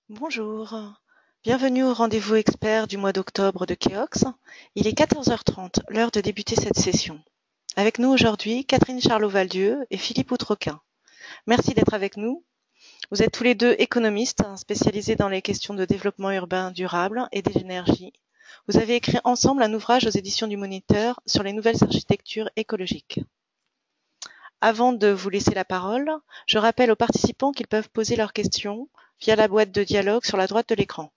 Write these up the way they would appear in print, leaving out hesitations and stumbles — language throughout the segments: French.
Bonjour, bienvenue au rendez-vous expert du mois d'octobre de Keox. Il est 14h30, l'heure de débuter cette session. Avec nous aujourd'hui, Catherine Charlot-Valdieu et Philippe Outrequin. Merci d'être avec nous. Vous êtes tous les deux économistes spécialisés dans les questions de développement urbain durable et des énergies. Vous avez écrit ensemble un ouvrage aux éditions du Moniteur sur les nouvelles architectures écologiques. Avant de vous laisser la parole, je rappelle aux participants qu'ils peuvent poser leurs questions via la boîte de dialogue sur la droite de l'écran.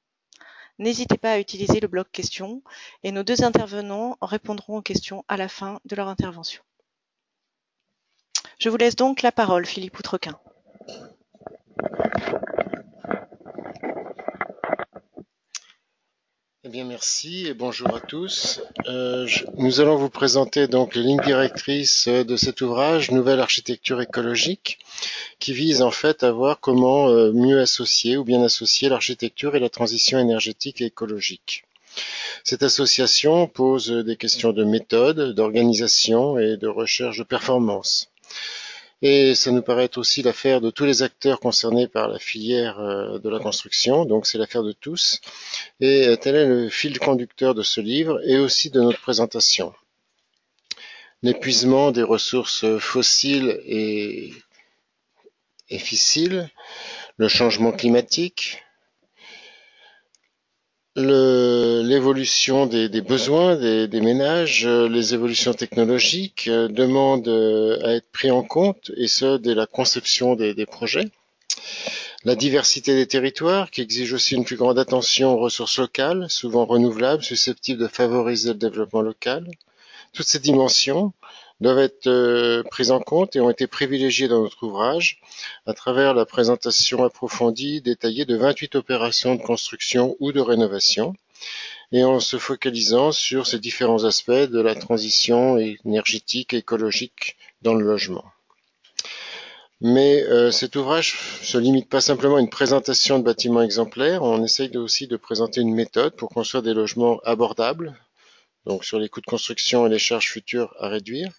N'hésitez pas à utiliser le bloc questions et nos deux intervenants répondront aux questions à la fin de leur intervention. Je vous laisse donc la parole, Philippe Outrequin. Eh bien, merci et bonjour à tous. Nous allons vous présenter donc les lignes directrices de cet ouvrage, Nouvelle architecture écologique, qui vise en fait à voir comment mieux associer ou bien associer l'architecture et la transition énergétique et écologique. Cette association pose des questions de méthode, d'organisation et de recherche de performance. Et ça nous paraît être aussi l'affaire de tous les acteurs concernés par la filière de la construction, donc c'est l'affaire de tous. Et tel est le fil conducteur de ce livre et aussi de notre présentation. L'épuisement des ressources fossiles et fissiles, le changement climatique, l'évolution des besoins des ménages, les évolutions technologiques demandent à être pris en compte, et ce, dès la conception des projets. La diversité des territoires, qui exige aussi une plus grande attention aux ressources locales, souvent renouvelables, susceptibles de favoriser le développement local. Toutes ces dimensions doivent être prises en compte et ont été privilégiées dans notre ouvrage à travers la présentation approfondie, détaillée de 28 opérations de construction ou de rénovation, et en se focalisant sur ces différents aspects de la transition énergétique et écologique dans le logement. Mais cet ouvrage se limite pas simplement à une présentation de bâtiments exemplaires, on essaye aussi de présenter une méthode pour construire des logements abordables, donc sur les coûts de construction et les charges futures à réduire,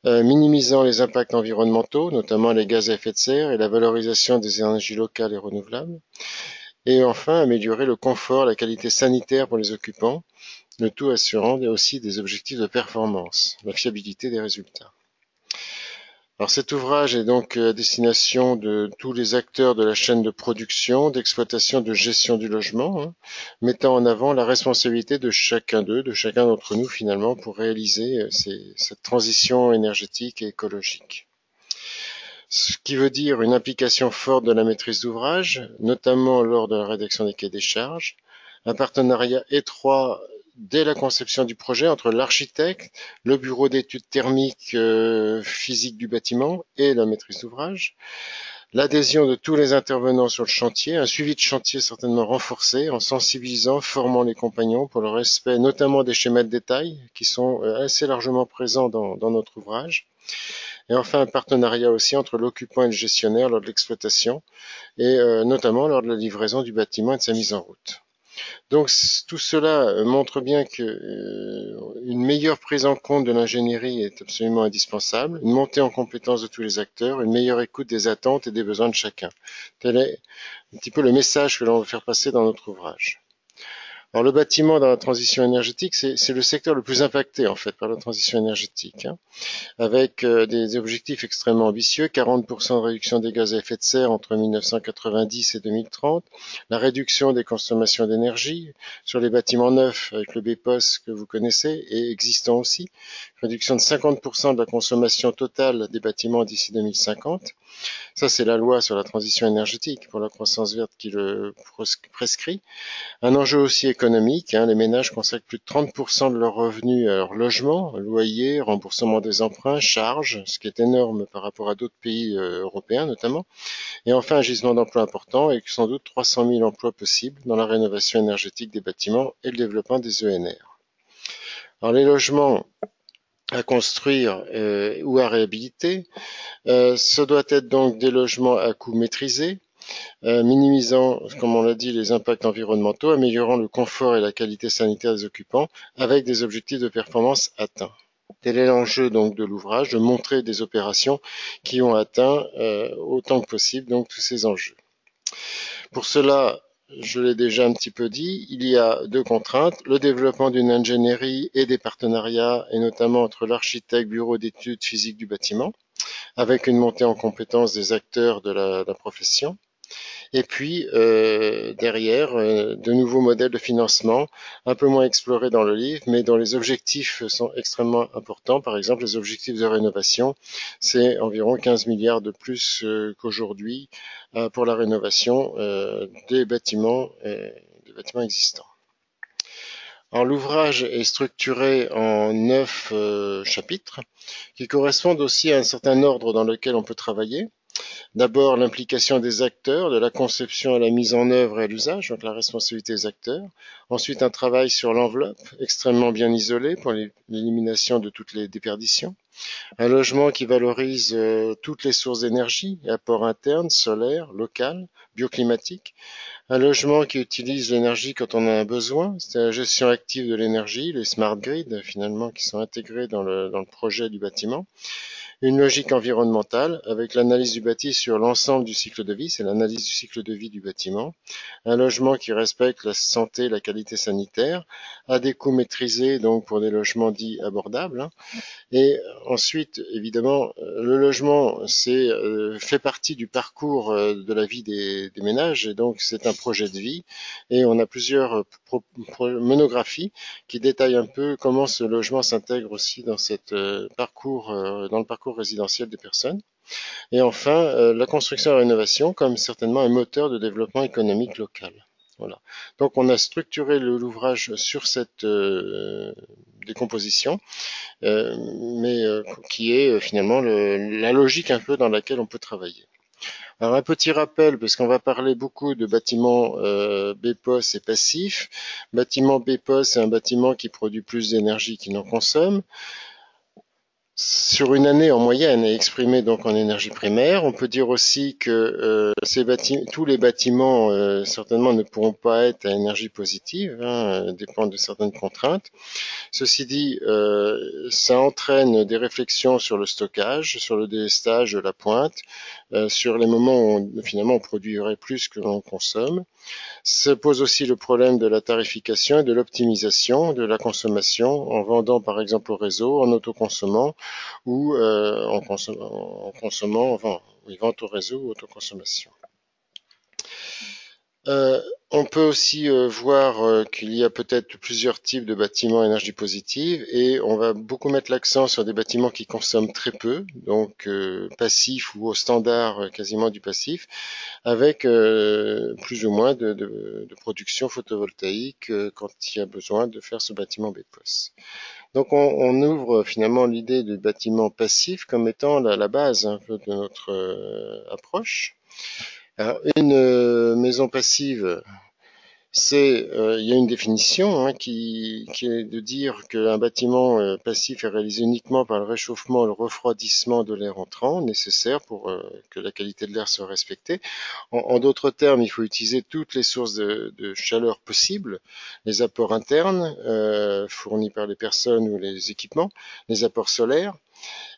minimisant les impacts environnementaux, notamment les gaz à effet de serre et la valorisation des énergies locales et renouvelables, et enfin améliorer le confort, la qualité sanitaire pour les occupants, le tout assurant aussi des objectifs de performance, la fiabilité des résultats. Alors cet ouvrage est donc à destination de tous les acteurs de la chaîne de production, d'exploitation, de gestion du logement, mettant en avant la responsabilité de chacun d'eux, de chacun d'entre nous finalement, pour réaliser cette transition énergétique et écologique. Ce qui veut dire une implication forte de la maîtrise d'ouvrage, notamment lors de la rédaction des cahiers des charges, un partenariat étroit dès la conception du projet entre l'architecte, le bureau d'études thermiques physiques du bâtiment et la maîtrise d'ouvrage, l'adhésion de tous les intervenants sur le chantier, un suivi de chantier certainement renforcé en sensibilisant, formant les compagnons pour le respect notamment des schémas de détail qui sont assez largement présents dans notre ouvrage. Et enfin, un partenariat aussi entre l'occupant et le gestionnaire lors de l'exploitation et notamment lors de la livraison du bâtiment et de sa mise en route. Donc tout cela montre bien qu'une meilleure prise en compte de l'ingénierie est absolument indispensable, une montée en compétence de tous les acteurs, une meilleure écoute des attentes et des besoins de chacun. Tel est un petit peu le message que l'on veut faire passer dans notre ouvrage. Alors le bâtiment dans la transition énergétique, c'est le secteur le plus impacté en fait par la transition énergétique, avec des objectifs extrêmement ambitieux, 40% de réduction des gaz à effet de serre entre 1990 et 2030, la réduction des consommations d'énergie sur les bâtiments neufs avec le BPOS que vous connaissez et existant aussi, réduction de 50% de la consommation totale des bâtiments d'ici 2050. Ça, c'est la loi sur la transition énergétique pour la croissance verte qui le prescrit. Un enjeu aussi économique, les ménages consacrent plus de 30% de leurs revenus à leur logement, loyer, remboursement des emprunts, charges, ce qui est énorme par rapport à d'autres pays européens notamment. Et enfin, un gisement d'emplois important avec sans doute 300 000 emplois possibles dans la rénovation énergétique des bâtiments et le développement des ENR. Alors les logements à construire ou à réhabiliter, ce doit être donc des logements à coût maîtrisé, minimisant, comme on l'a dit, les impacts environnementaux, améliorant le confort et la qualité sanitaire des occupants, avec des objectifs de performance atteints. Tel est l'enjeu donc de l'ouvrage, de montrer des opérations qui ont atteint autant que possible donc tous ces enjeux. Pour cela, je l'ai déjà un petit peu dit, il y a deux contraintes, le développement d'une ingénierie et des partenariats, et notamment entre l'architecte, bureau d'études physiques du bâtiment, avec une montée en compétence des acteurs de la profession. Et puis derrière, de nouveaux modèles de financement, un peu moins explorés dans le livre, mais dont les objectifs sont extrêmement importants. Par exemple, les objectifs de rénovation, c'est environ 15 milliards de plus qu'aujourd'hui pour la rénovation des bâtiments existants. Alors l'ouvrage est structuré en 9 chapitres qui correspondent aussi à un certain ordre dans lequel on peut travailler. D'abord, l'implication des acteurs, de la conception à la mise en œuvre et à l'usage, donc la responsabilité des acteurs. Ensuite, un travail sur l'enveloppe, extrêmement bien isolée pour l'élimination de toutes les déperditions. Un logement qui valorise toutes les sources d'énergie, apport interne, solaire, local, bioclimatique. Un logement qui utilise l'énergie quand on en a besoin, c'est la gestion active de l'énergie, les smart grids finalement qui sont intégrés dans le projet du bâtiment. Une logique environnementale avec l'analyse du bâti sur l'ensemble du cycle de vie, c'est l'analyse du cycle de vie du bâtiment. Un logement qui respecte la santé et la qualité sanitaire, à des coûts maîtrisés donc pour des logements dits abordables. Et ensuite, évidemment, le logement fait partie du parcours de la vie des ménages et donc c'est un projet de vie. Et on a plusieurs monographies qui détaillent un peu comment ce logement s'intègre aussi dans dans le parcours résidentiel des personnes. Et enfin, la construction et la rénovation comme certainement un moteur de développement économique local. Voilà. Donc on a structuré l'ouvrage sur cette décomposition mais qui est finalement la logique un peu dans laquelle on peut travailler. Alors un petit rappel, parce qu'on va parler beaucoup de bâtiments BPOS et passifs. Bâtiment BPOS, c'est un bâtiment qui produit plus d'énergie qu'il n'en consomme. Sur une année en moyenne est exprimé donc en énergie primaire. On peut dire aussi que tous les bâtiments certainement ne pourront pas être à énergie positive, dépendent de certaines contraintes. Ceci dit, ça entraîne des réflexions sur le stockage, sur le délestage de la pointe, sur les moments où finalement on produirait plus que l'on consomme. Se pose aussi le problème de la tarification et de l'optimisation de la consommation en vendant par exemple au réseau, en autoconsommant ou en consommant, enfin, vente au réseau ou autoconsommation. On peut aussi voir qu'il y a peut-être plusieurs types de bâtiments à énergie positive et on va beaucoup mettre l'accent sur des bâtiments qui consomment très peu, donc passifs ou au standard quasiment du passif, avec plus ou moins de production photovoltaïque quand il y a besoin de faire ce bâtiment BPOS. Donc on ouvre finalement l'idée du bâtiment passif comme étant la base un peu de notre approche. Alors, une maison passive, il y a une définition qui est de dire qu'un bâtiment passif est réalisé uniquement par le réchauffement et le refroidissement de l'air entrant, nécessaire pour que la qualité de l'air soit respectée. En d'autres termes, il faut utiliser toutes les sources de chaleur possibles, les apports internes fournis par les personnes ou les équipements, les apports solaires,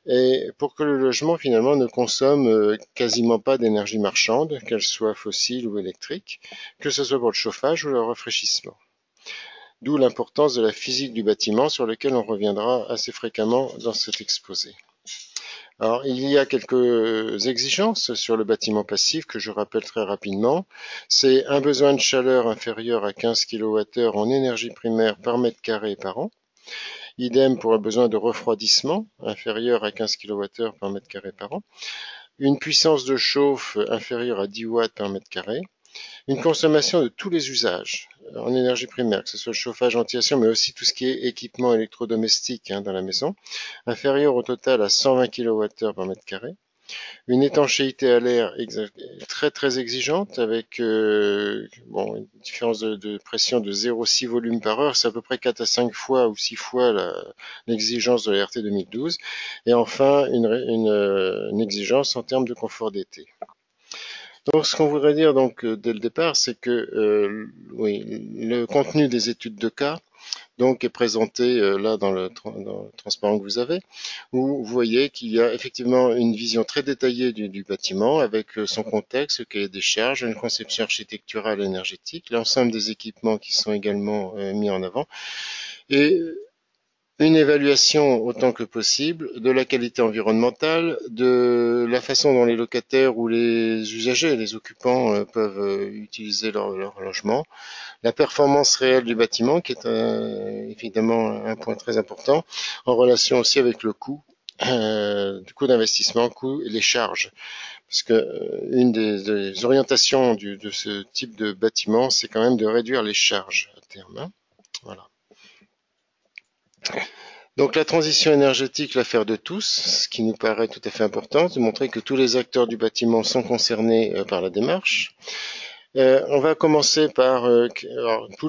et pour que le logement finalement ne consomme quasiment pas d'énergie marchande, qu'elle soit fossile ou électrique, que ce soit pour le chauffage ou le rafraîchissement. D'où l'importance de la physique du bâtiment sur lequel on reviendra assez fréquemment dans cet exposé. Alors, il y a quelques exigences sur le bâtiment passif que je rappelle très rapidement. C'est un besoin de chaleur inférieur à 15 kWh en énergie primaire par mètre carré par an. Idem pour un besoin de refroidissement inférieur à 15 kWh par mètre carré par an. Une puissance de chauffe inférieure à 10 watts par mètre carré. Une consommation de tous les usages en énergie primaire, que ce soit le chauffage, ventilation, mais aussi tout ce qui est équipement électrodomestique dans la maison, inférieur au total à 120 kWh par mètre carré. Une étanchéité à l'air très très exigeante avec une différence de pression de 0,6 volume par heure, c'est à peu près 4 à 5 fois ou 6 fois l'exigence de la RT 2012. Et enfin, une exigence en termes de confort d'été. Donc, ce qu'on voudrait dire donc dès le départ, c'est que le contenu des études de cas donc est présenté là dans le transparent que vous avez, où vous voyez qu'il y a effectivement une vision très détaillée du bâtiment avec son contexte, le cahier des charges, une conception architecturale et énergétique, l'ensemble des équipements qui sont également mis en avant, et une évaluation autant que possible de la qualité environnementale, de la façon dont les locataires ou les usagers, les occupants peuvent utiliser leur logement, la performance réelle du bâtiment qui est évidemment un point très important en relation aussi avec le coût, du coût d'investissement, coût et les charges. Parce que une des orientations de ce type de bâtiment, c'est quand même de réduire les charges à terme. Hein. Voilà. Donc la transition énergétique, l'affaire de tous, ce qui nous paraît tout à fait important, de montrer que tous les acteurs du bâtiment sont concernés par la démarche. On va commencer par alors, tous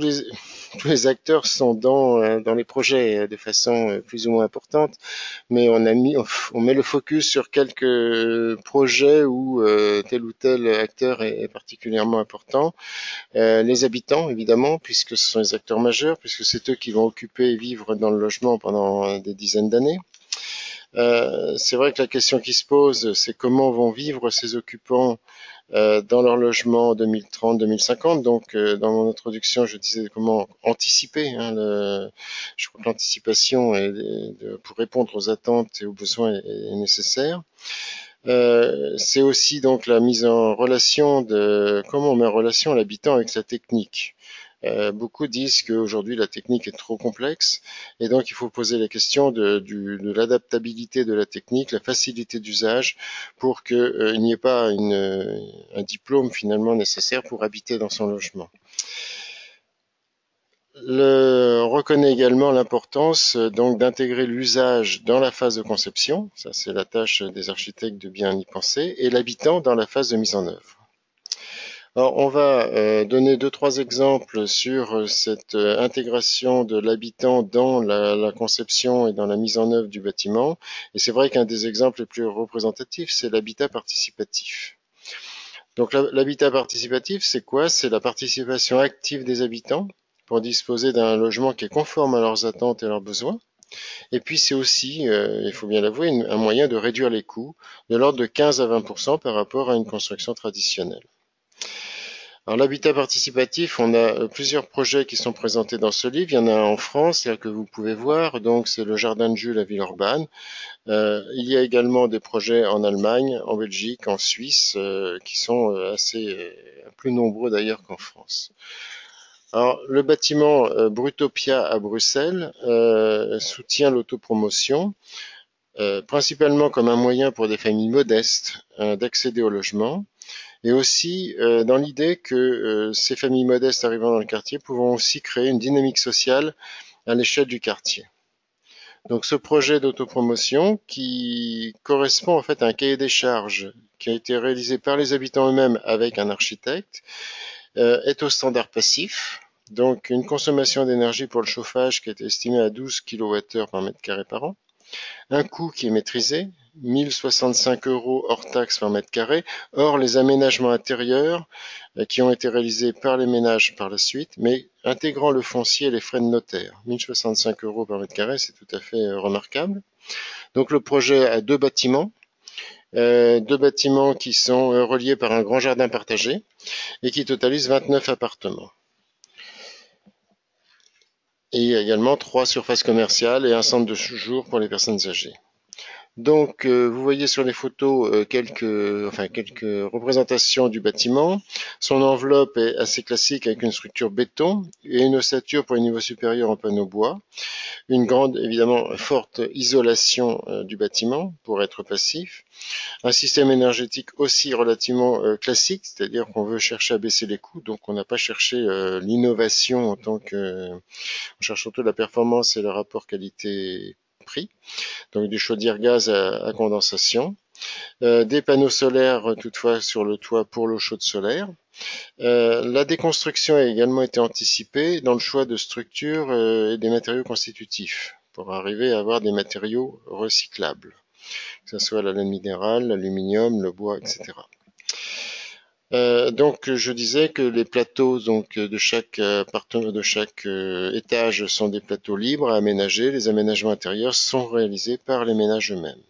les acteurs sont dans les projets de façon plus ou moins importante, mais on met le focus sur quelques projets où tel ou tel acteur est particulièrement important. Les habitants, évidemment, puisque ce sont les acteurs majeurs, puisque c'est eux qui vont occuper et vivre dans le logement pendant des dizaines d'années. C'est vrai que la question qui se pose, c'est comment vont vivre ces occupants dans leur logement en 2030-2050. Donc, dans mon introduction, je disais comment anticiper. Hein, je crois que l'anticipation pour répondre aux attentes et aux besoins est nécessaire. C'est aussi donc la mise en relation de comment on met en relation l'habitant avec sa technique. Beaucoup disent qu'aujourd'hui la technique est trop complexe et donc il faut poser la question de l'adaptabilité de la technique, la facilité d'usage pour qu'il n'y ait pas un diplôme finalement nécessaire pour habiter dans son logement. On reconnaît également l'importance donc d'intégrer l'usage dans la phase de conception, ça c'est la tâche des architectes de bien y penser, et l'habitant dans la phase de mise en œuvre. Alors, on va donner deux, trois exemples sur cette intégration de l'habitant dans la conception et dans la mise en œuvre du bâtiment. Et c'est vrai qu'un des exemples les plus représentatifs, c'est l'habitat participatif. Donc, l'habitat participatif, c'est quoi? C'est la participation active des habitants pour disposer d'un logement qui est conforme à leurs attentes et leurs besoins. Et puis, c'est aussi, il faut bien l'avouer, un moyen de réduire les coûts de l'ordre de 15 à 20% par rapport à une construction traditionnelle. Alors l'habitat participatif, on a plusieurs projets qui sont présentés dans ce livre. Il y en a un en France, là que vous pouvez voir, donc c'est le Jardin de Jules à Villeurbanne. Il y a également des projets en Allemagne, en Belgique, en Suisse, qui sont assez plus nombreux d'ailleurs qu'en France. Alors le bâtiment Brutopia à Bruxelles soutient l'autopromotion, principalement comme un moyen pour des familles modestes d'accéder au logement. Et aussi dans l'idée que ces familles modestes arrivant dans le quartier pourront aussi créer une dynamique sociale à l'échelle du quartier. Donc ce projet d'autopromotion qui correspond en fait à un cahier des charges qui a été réalisé par les habitants eux-mêmes avec un architecte, est au standard passif. Donc une consommation d'énergie pour le chauffage qui est estimée à 12 kWh par mètre carré par an. Un coût qui est maîtrisé, 1065 € hors taxe par mètre carré. Or, les aménagements intérieurs qui ont été réalisés par les ménages par la suite, mais intégrant le foncier et les frais de notaire. 1065 € par mètre carré, c'est tout à fait remarquable. Donc le projet a deux bâtiments qui sont reliés par un grand jardin partagé et qui totalisent 29 appartements. Et il y a également 3 surfaces commerciales et un centre de séjour pour les personnes âgées. Donc, vous voyez sur les photos quelques représentations du bâtiment. Son enveloppe est assez classique avec une structure béton et une ossature pour un niveau supérieur en panneau bois. Une grande, évidemment, forte isolation du bâtiment pour être passif. Un système énergétique aussi relativement classique, c'est-à-dire qu'on veut chercher à baisser les coûts, donc on n'a pas cherché l'innovation en tant que... On cherche surtout la performance et le rapport qualité-prix. Donc des chaudières gaz à condensation, des panneaux solaires toutefois sur le toit pour l'eau chaude solaire. La déconstruction a également été anticipée dans le choix de structures et des matériaux constitutifs pour arriver à avoir des matériaux recyclables, que ce soit la laine minérale, l'aluminium, le bois, etc. Donc je disais que les plateaux donc de chaque appartement, de chaque étage sont des plateaux libres à aménager. Les aménagements intérieurs sont réalisés par les ménages eux-mêmes.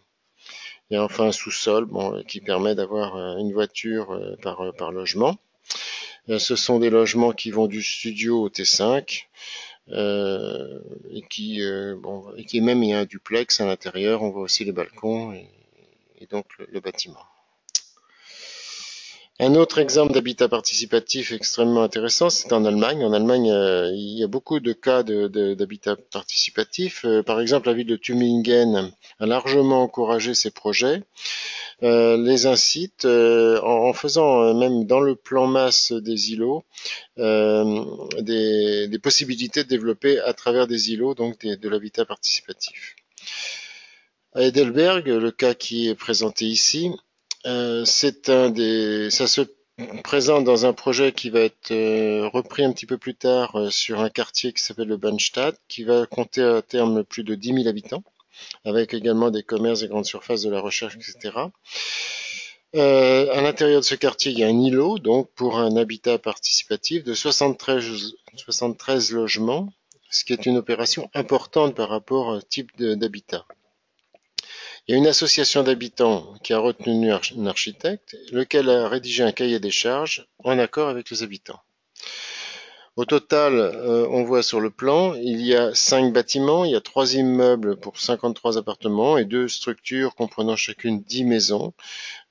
Et enfin un sous-sol, bon, qui permet d'avoir une voiture par logement. Ce sont des logements qui vont du studio au T5 et qui même il y a un duplex à l'intérieur. On voit aussi les balcons et donc le bâtiment. Un autre exemple d'habitat participatif extrêmement intéressant, c'est en Allemagne. En Allemagne, il y a beaucoup de cas d'habitat participatif. Par exemple, la ville de Tübingen a largement encouragé ces projets, les incite en faisant même dans le plan masse des îlots des possibilités de développer à travers des îlots donc de l'habitat participatif. À Heidelberg, le cas qui est présenté ici, ça se présente dans un projet qui va être repris un petit peu plus tard sur un quartier qui s'appelle le Bahnstadt, qui va compter à terme plus de 10 000 habitants, avec également des commerces, des grandes surfaces, de la recherche, etc. À l'intérieur de ce quartier, il y a un îlot, donc pour un habitat participatif de 73 logements, ce qui est une opération importante par rapport au type d'habitat. Il y a une association d'habitants qui a retenu un architecte, lequel a rédigé un cahier des charges en accord avec les habitants. Au total, on voit sur le plan, il y a 5 bâtiments, il y a 3 immeubles pour 53 appartements et 2 structures comprenant chacune 10 maisons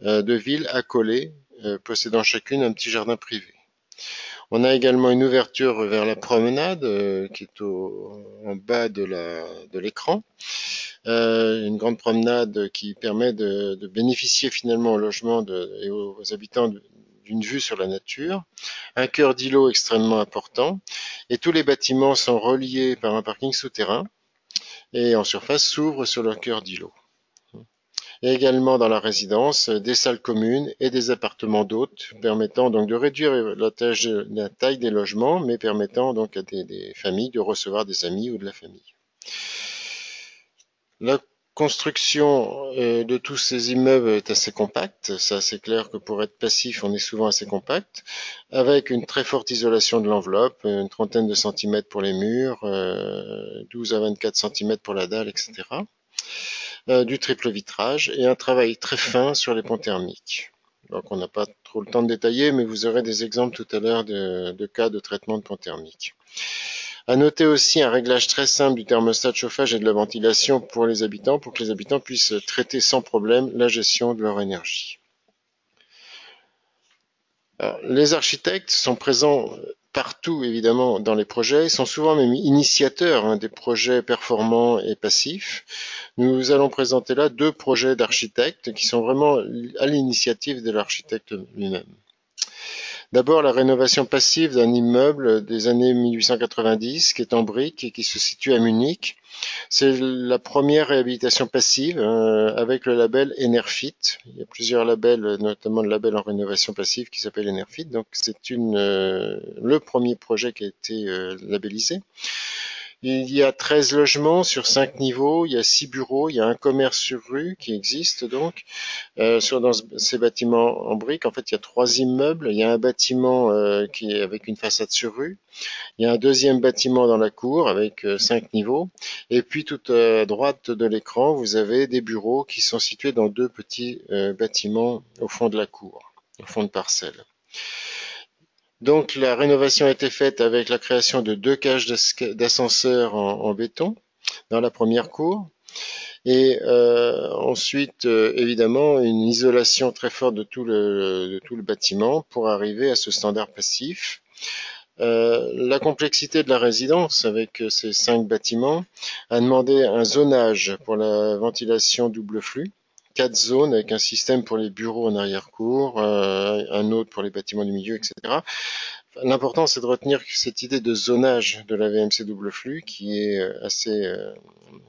de ville accolées, possédant chacune un petit jardin privé. On a également une ouverture vers la promenade qui est en bas de l'écran. Une grande promenade qui permet de bénéficier finalement au logement et aux habitants d'une vue sur la nature, un cœur d'îlot extrêmement important, et tous les bâtiments sont reliés par un parking souterrain et en surface s'ouvrent sur leur cœur d'îlot. Et également dans la résidence, des salles communes et des appartements d'hôtes, permettant donc de réduire la taille des logements, mais permettant donc à des familles de recevoir des amis ou de la famille. La construction de tous ces immeubles est assez compacte, c'est assez clair que pour être passif, on est souvent assez compact, avec une très forte isolation de l'enveloppe, une trentaine de centimètres pour les murs, 12 à 24 centimètres pour la dalle, etc. Du triple vitrage et un travail très fin sur les ponts thermiques. Donc on n'a pas trop le temps de détailler, mais vous aurez des exemples tout à l'heure de cas de traitement de ponts thermiques. À noter aussi un réglage très simple du thermostat de chauffage et de la ventilation pour les habitants, pour que les habitants puissent traiter sans problème la gestion de leur énergie. Alors, les architectes sont présents partout, évidemment, dans les projets. Ils sont souvent même initiateurs des projets performants et passifs. Nous allons présenter là 2 projets d'architectes qui sont vraiment à l'initiative de l'architecte lui-même. D'abord, la rénovation passive d'un immeuble des années 1890 qui est en briques et qui se situe à Munich. C'est la première réhabilitation passive avec le label Enerfit. Il y a plusieurs labels, notamment le label en rénovation passive qui s'appelle Enerfit. Donc c'est le premier projet qui a été labellisé. Il y a 13 logements sur 5 niveaux, il y a 6 bureaux, il y a un commerce sur rue qui existe donc dans ces bâtiments en briques. En fait, il y a 3 immeubles, il y a un bâtiment qui est avec une façade sur rue, il y a un deuxième bâtiment dans la cour avec 5 niveaux, et puis tout à droite de l'écran, vous avez des bureaux qui sont situés dans 2 petits bâtiments au fond de la cour, au fond de parcelle. Donc la rénovation a été faite avec la création de 2 cages d'ascenseur en béton dans la première cour et ensuite évidemment une isolation très forte de tout le bâtiment pour arriver à ce standard passif. La complexité de la résidence avec ces 5 bâtiments a demandé un zonage pour la ventilation double flux. 4 zones avec un système pour les bureaux en arrière-cour, un autre pour les bâtiments du milieu, etc. L'important, c'est de retenir cette idée de zonage de la VMC double flux qui est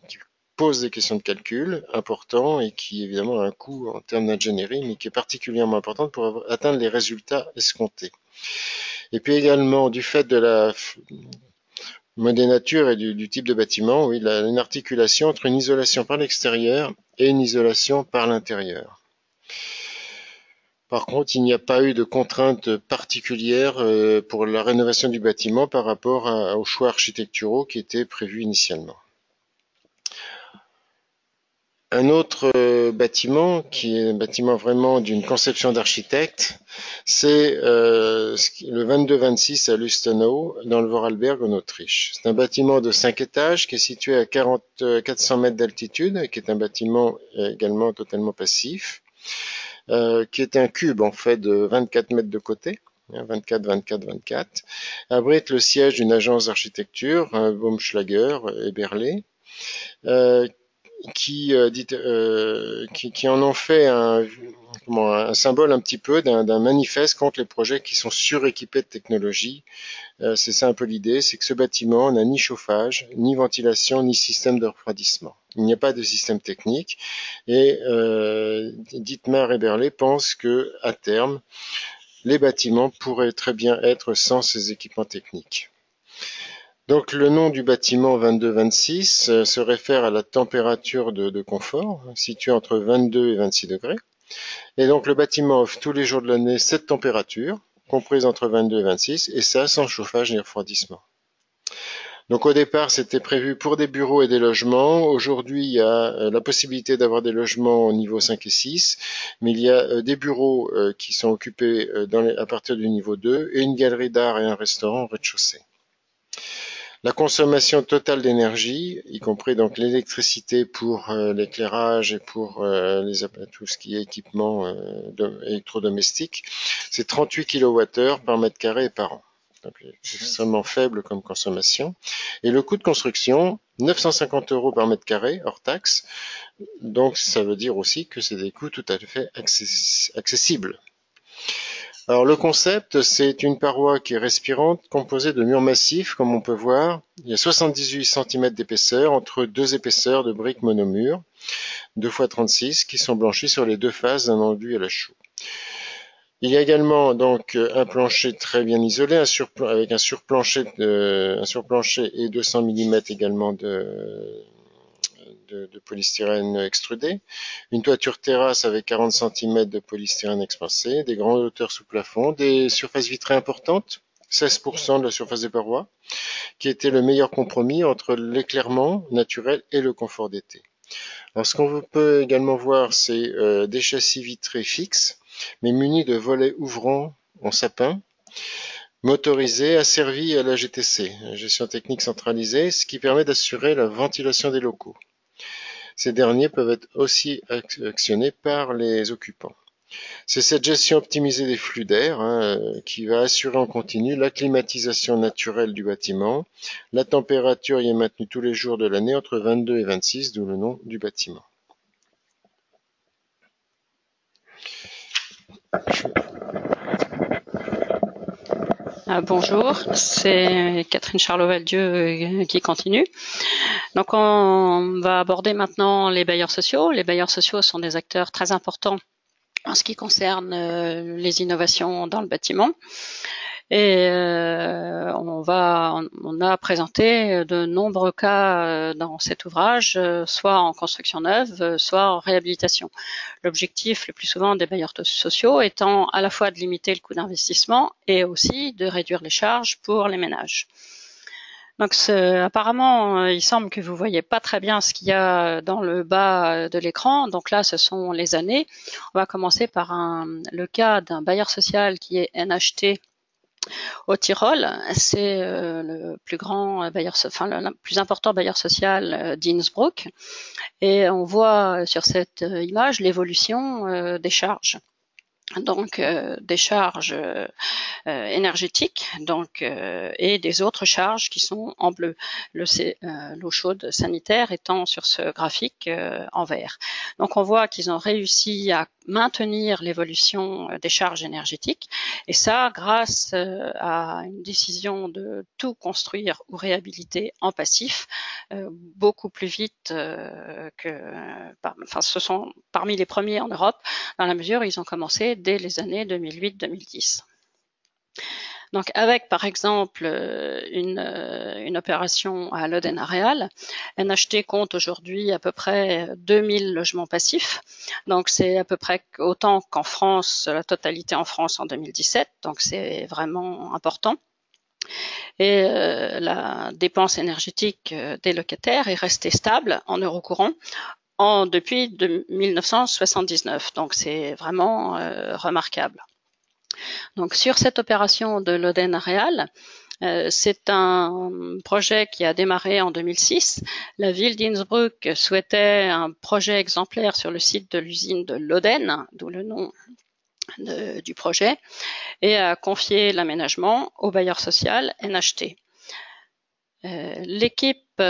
qui pose des questions de calcul importants et qui évidemment a un coût en termes d'ingénierie, mais qui est particulièrement importante pour atteindre les résultats escomptés. Et puis également, du fait de la des natures et du type de bâtiment, oui, une articulation entre une isolation par l'extérieur et une isolation par l'intérieur. Par contre, il n'y a pas eu de contraintes particulières pour la rénovation du bâtiment par rapport aux choix architecturaux qui étaient prévus initialement. Un autre bâtiment, qui est un bâtiment vraiment d'une conception d'architecte, c'est le 22-26 à Lustenau, dans le Vorarlberg, en Autriche. C'est un bâtiment de 5 étages qui est situé à 400 mètres d'altitude, qui est un bâtiment également totalement passif, qui est un cube en fait de 24 mètres de côté. 24, 24, 24, abrite le siège d'une agence d'architecture, Baumschlager et Berlé, qui en ont fait un symbole un petit peu d'un manifeste contre les projets qui sont suréquipés de technologie. C'est ça un peu l'idée, c'est que ce bâtiment n'a ni chauffage, ni ventilation, ni système de refroidissement. Il n'y a pas de système technique et Dietmar et Berlé pensent que à terme, les bâtiments pourraient très bien être sans ces équipements techniques. Donc le nom du bâtiment 22-26 se réfère à la température de confort, située entre 22 et 26 degrés. Et donc le bâtiment offre tous les jours de l'année cette température, comprise entre 22 et 26, et ça sans chauffage ni refroidissement. Donc au départ, c'était prévu pour des bureaux et des logements. Aujourd'hui, il y a la possibilité d'avoir des logements au niveau 5 et 6, mais il y a des bureaux qui sont occupés à partir du niveau 2 et une galerie d'art et un restaurant au rez-de-chaussée. La consommation totale d'énergie, y compris donc l'électricité pour l'éclairage et pour tout ce qui est équipement électrodomestique, c'est 38 kWh par mètre carré et par an. Donc c'est extrêmement faible comme consommation. Et le coût de construction, 950 € par mètre carré, hors taxe. Donc ça veut dire aussi que c'est des coûts tout à fait accessibles. Alors le concept, c'est une paroi qui est respirante, composée de murs massifs, comme on peut voir. Il y a 78 cm d'épaisseur entre deux épaisseurs de briques monomures, 2 x 36, qui sont blanchies sur les deux faces d'un enduit à la chaux. Il y a également donc un plancher très bien isolé, avec un surplancher et 200 mm également de polystyrène extrudé, une toiture terrasse avec 40 cm de polystyrène expansé, des grandes hauteurs sous plafond, des surfaces vitrées importantes, 16% de la surface des parois, qui était le meilleur compromis entre l'éclairement naturel et le confort d'été. Alors ce qu'on peut également voir, c'est des châssis vitrés fixes, mais munis de volets ouvrants en sapin, motorisés, asservis à la GTC, gestion technique centralisée, ce qui permet d'assurer la ventilation des locaux. Ces derniers peuvent être aussi actionnés par les occupants. C'est cette gestion optimisée des flux d'air qui va assurer en continu la climatisation naturelle du bâtiment. La température y est maintenue tous les jours de l'année entre 22 et 26, d'où le nom du bâtiment. Bonjour, c'est Catherine Charlot-Valdieu qui continue. Donc on va aborder maintenant les bailleurs sociaux. Les bailleurs sociaux sont des acteurs très importants en ce qui concerne les innovations dans le bâtiment. Et on a présenté de nombreux cas dans cet ouvrage, soit en construction neuve, soit en réhabilitation. L'objectif le plus souvent des bailleurs sociaux étant à la fois de limiter le coût d'investissement et aussi de réduire les charges pour les ménages. Donc apparemment, il semble que vous voyez pas très bien ce qu'il y a dans le bas de l'écran. Donc là, ce sont les années. On va commencer par le cas d'un bailleur social qui est NHT au Tyrol. C'est le plus important bailleur social d'Innsbruck. Et on voit sur cette image l'évolution des charges. Donc des charges énergétiques, et des autres charges qui sont en bleu. L'eau chaude sanitaire étant sur ce graphique en vert. Donc on voit qu'ils ont réussi à maintenir l'évolution des charges énergétiques, et ça grâce à une décision de tout construire ou réhabiliter en passif beaucoup plus vite ce sont parmi les premiers en Europe, dans la mesure où ils ont commencé dès les années 2008-2010. Donc avec par exemple une opération à l'Oden-Areal, NHT compte aujourd'hui à peu près 2000 logements passifs. Donc c'est à peu près autant qu'en France, la totalité en France en 2017. Donc c'est vraiment important. Et la dépense énergétique des locataires est restée stable en euros courants depuis 1979. Donc c'est vraiment remarquable. Donc sur cette opération de l'Oden-Areal, c'est un projet qui a démarré en 2006. La ville d'Innsbruck souhaitait un projet exemplaire sur le site de l'usine de l'Oden, d'où le nom du projet, et a confié l'aménagement au bailleur social NHT. L'équipe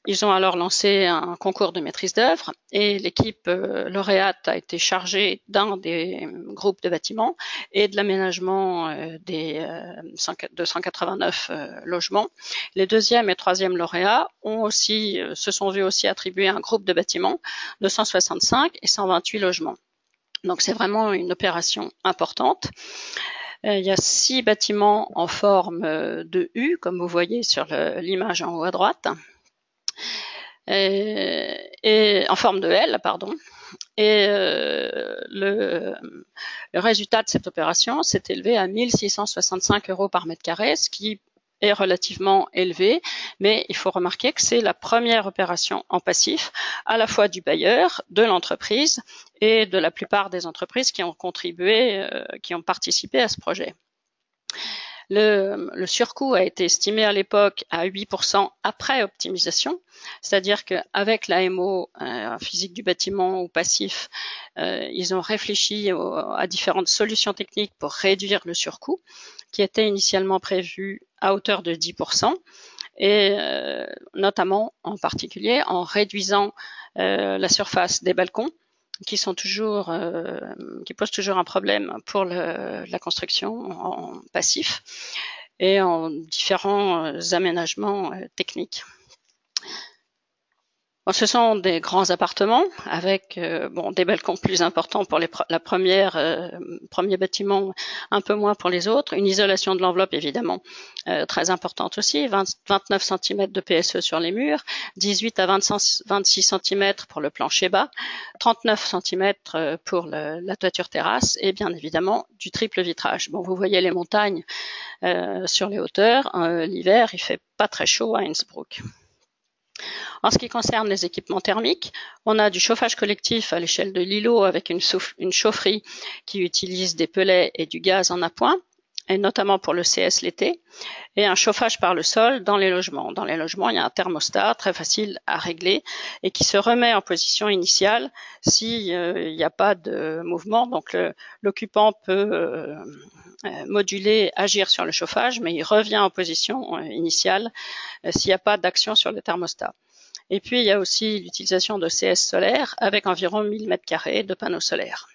ils ont alors lancé un concours de maîtrise d'œuvre et l'équipe lauréate a été chargée d'un des groupes de bâtiments et de l'aménagement de 189 logements. Les deuxième et troisième lauréats se sont vus aussi attribuer un groupe de bâtiments de 165 et 128 logements. Donc c'est vraiment une opération importante. Il y a 6 bâtiments en forme de U, comme vous voyez sur l'image en haut à droite. Et en forme de L, pardon. Et le résultat de cette opération s'est élevé à 1665 € par mètre carré, ce qui est relativement élevé, mais il faut remarquer que c'est la première opération en passif, à la fois du bailleur, de l'entreprise et de la plupart des entreprises qui ont contribué, qui ont participé à ce projet. Le surcoût a été estimé à l'époque à 8% après optimisation, c'est-à-dire qu'avec l'AMO physique du bâtiment ou passif, ils ont réfléchi à différentes solutions techniques pour réduire le surcoût, qui était initialement prévu à hauteur de 10%, et notamment en particulier en réduisant la surface des balcons, qui posent toujours un problème pour la construction en passif et en différents aménagements techniques. Bon, ce sont des grands appartements avec des balcons plus importants pour premier bâtiment, un peu moins pour les autres. Une isolation de l'enveloppe évidemment très importante aussi, 29 cm de PSE sur les murs, 18 à 26 cm pour le plancher bas, 39 cm pour la toiture terrasse et bien évidemment du triple vitrage. Bon, vous voyez les montagnes sur les hauteurs. L'hiver, il fait pas très chaud à Innsbruck. En ce qui concerne les équipements thermiques, on a du chauffage collectif à l'échelle de l'îlot avec une chaufferie qui utilise des pellets et du gaz en appoint, et notamment pour le CS l'été, et un chauffage par le sol dans les logements. Dans les logements, il y a un thermostat très facile à régler et qui se remet en position initiale s'il n'y a pas de mouvement. Donc l'occupant peut moduler, agir sur le chauffage, mais il revient en position initiale s'il n'y a pas d'action sur le thermostat. Et puis, il y a aussi l'utilisation de CS solaire avec environ 1000 m² de panneaux solaires.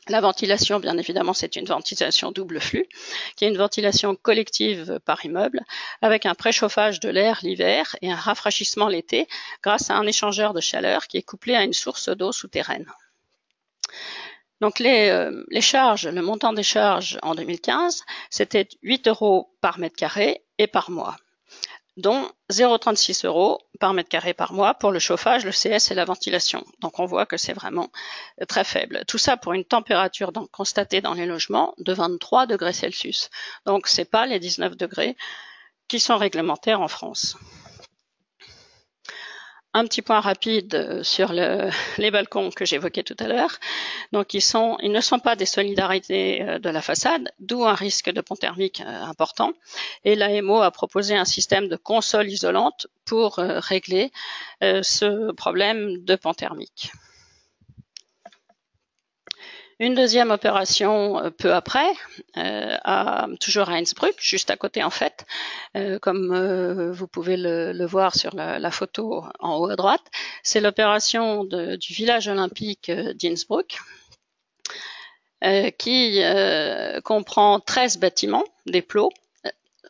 La ventilation, bien évidemment, c'est une ventilation double flux, qui est une ventilation collective par immeuble, avec un préchauffage de l'air l'hiver et un rafraîchissement l'été grâce à un échangeur de chaleur qui est couplé à une source d'eau souterraine. Donc les charges, le montant des charges en 2015, c'était 8 € par mètre carré et par mois, dont 0,36 € par mètre carré par mois pour le chauffage, le CS et la ventilation. Donc on voit que c'est vraiment très faible. Tout ça pour une température constatée dans les logements de 23 degrés Celsius. Donc c'est pas les 19 degrés qui sont réglementaires en France. Un petit point rapide sur les balcons que j'évoquais tout à l'heure. Donc ils ne sont pas des solidarités de la façade, d'où un risque de pont thermique important. Et l'AMO a proposé un système de console isolante pour régler ce problème de pont thermique. Une deuxième opération peu après, toujours à Innsbruck, juste à côté en fait, comme vous pouvez le voir sur la photo en haut à droite, c'est l'opération du village olympique d'Innsbruck, qui comprend 13 bâtiments, des plots,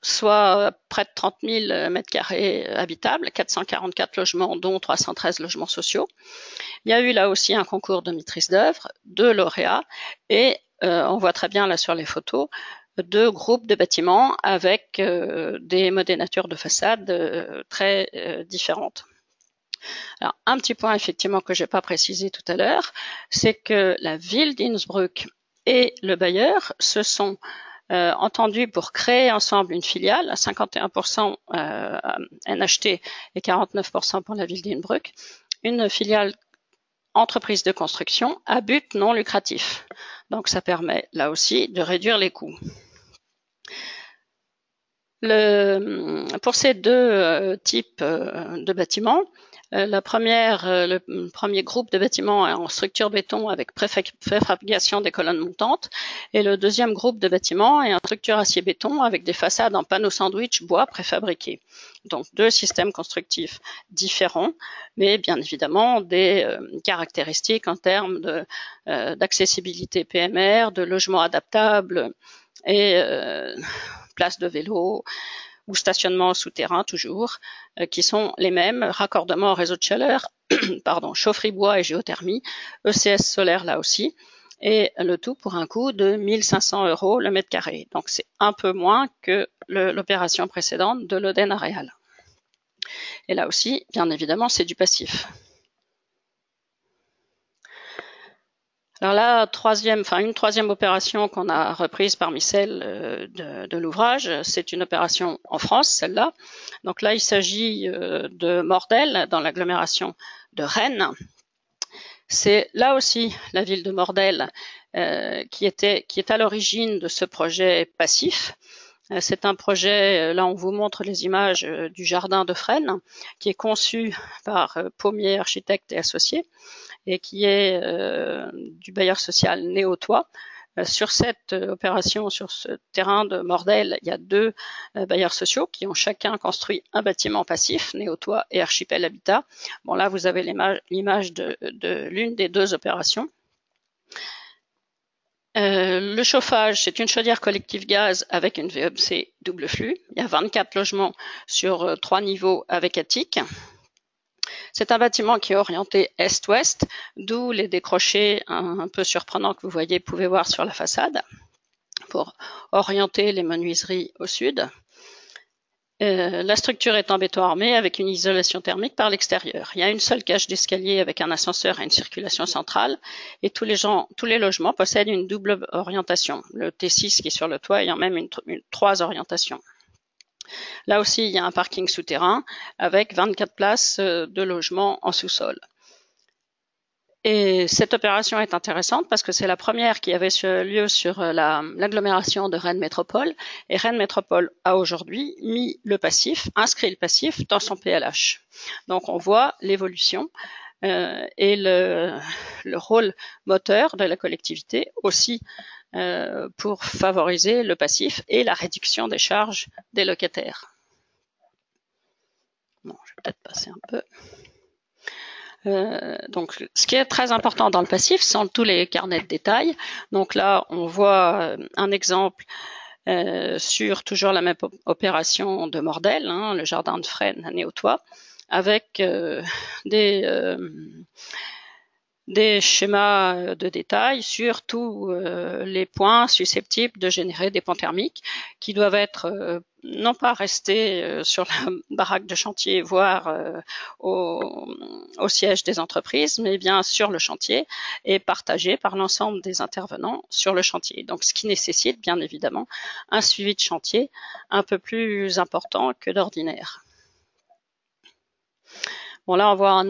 soit près de 30 000 m² habitables, 444 logements, dont 313 logements sociaux. Il y a eu là aussi un concours de maîtrise d'œuvre, 2 lauréats, et on voit très bien là sur les photos deux groupes de bâtiments avec des modénatures de façade très différentes. Alors, un petit point effectivement que je n'ai pas précisé tout à l'heure, c'est que la ville d'Innsbruck et le bailleur se sont entendus pour créer ensemble une filiale à 51% NHT et 49% pour la ville d'Innsbruck, une filiale entreprise de construction à but non lucratif. Donc ça permet là aussi de réduire les coûts. Pour ces deux types de bâtiments, le premier groupe de bâtiments est en structure béton avec préfabrication des colonnes montantes, et le deuxième groupe de bâtiments est en structure acier béton avec des façades en panneaux sandwich bois préfabriqués. Donc deux systèmes constructifs différents, mais bien évidemment des caractéristiques en termes d'accessibilité PMR, de logement adaptable et place de vélo ou stationnement souterrain toujours, qui sont les mêmes, raccordement au réseau de chaleur, chaufferie bois et géothermie, ECS solaire là aussi, et le tout pour un coût de 1 500 € le mètre carré. Donc c'est un peu moins que l'opération précédente de l'Oden Areal. Et là aussi, bien évidemment, c'est du passif. Alors là, une troisième opération qu'on a reprise parmi celles de l'ouvrage, c'est une opération en France, celle-là. Donc là, il s'agit de Mordel, dans l'agglomération de Rennes. C'est là aussi la ville de Mordel qui est à l'origine de ce projet passif. C'est un projet, là on vous montre les images du jardin de Fresnes, qui est conçu par Pommier Architectes et Associés, et qui est du bailleur social Néotois. Sur cette opération, sur ce terrain de Mordel, il y a deux bailleurs sociaux qui ont chacun construit un bâtiment passif, Néotois et Archipel Habitat. Bon, là, vous avez l'image de l'une des deux opérations. Le chauffage, c'est une chaudière collective gaz avec une VEC double flux. Il y a 24 logements sur 3 niveaux avec attique. C'est un bâtiment qui est orienté est-ouest, d'où les décrochés un peu surprenants que vous pouvez voir sur la façade, pour orienter les menuiseries au sud. La structure est en béton armé avec une isolation thermique par l'extérieur. Il y a une seule cage d'escalier avec un ascenseur et une circulation centrale, et tous les logements possèdent une double orientation, le T6 qui est sur le toit ayant même 3 orientations. Là aussi, il y a un parking souterrain avec 24 places de logement en sous-sol. Et cette opération est intéressante parce que c'est la première qui avait lieu sur l'agglomération de Rennes Métropole. Et Rennes Métropole a aujourd'hui inscrit le passif dans son PLH. Donc on voit l'évolution et le rôle moteur de la collectivité aussi pour favoriser le passif et la réduction des charges des locataires. Bon, je vais peut-être passer un peu. Donc, ce qui est très important dans le passif sont tous les carnets de détails. Donc là, on voit un exemple sur toujours la même opération de Mordel, le jardin de Fresnes à Néotois, avec des schémas de détail sur tous les points susceptibles de générer des ponts thermiques qui doivent être non pas rester sur la baraque de chantier, voire au siège des entreprises, mais bien sur le chantier et partagés par l'ensemble des intervenants sur le chantier. Donc, ce qui nécessite bien évidemment un suivi de chantier un peu plus important que d'ordinaire. Bon, là, on voit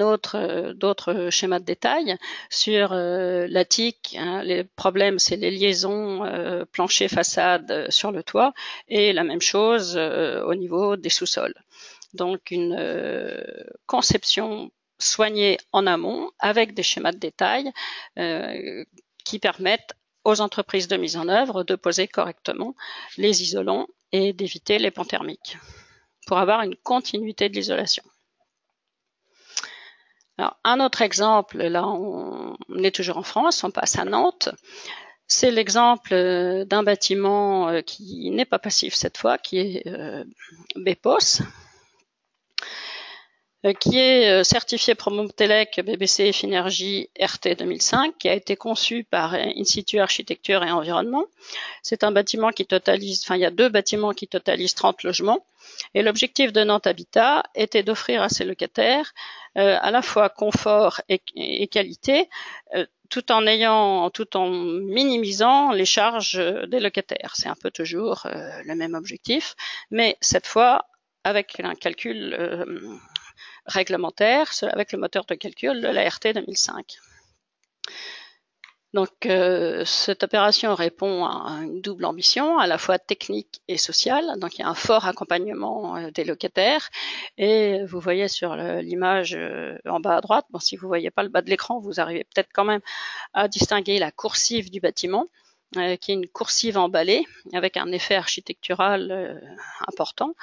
d'autres schémas de détail sur l'attique. Les problèmes, c'est les liaisons plancher-façade sur le toit, et la même chose au niveau des sous-sols. Donc, une conception soignée en amont avec des schémas de détail qui permettent aux entreprises de mise en œuvre de poser correctement les isolants et d'éviter les ponts thermiques pour avoir une continuité de l'isolation. Alors, un autre exemple, là on est toujours en France, on passe à Nantes. C'est l'exemple d'un bâtiment qui n'est pas passif cette fois, qui est BEPOS. qui est certifié Promotelec BBC Finergie RT 2005, qui a été conçu par Institut Architecture et Environnement. C'est un bâtiment qui totalise, enfin il y a 2 bâtiments qui totalisent 30 logements. Et l'objectif de Nantes Habitat était d'offrir à ses locataires à la fois confort et qualité, tout en minimisant les charges des locataires. C'est un peu toujours le même objectif, mais cette fois avec un calcul réglementaire, avec le moteur de calcul de la RT 2005. Donc, cette opération répond à une double ambition, à la fois technique et sociale. Donc, il y a un fort accompagnement des locataires. Et vous voyez sur l'image en bas à droite, bon, si vous ne voyez pas le bas de l'écran, vous arrivez peut-être quand même à distinguer la coursive du bâtiment, qui est une coursive emballée avec un effet architectural important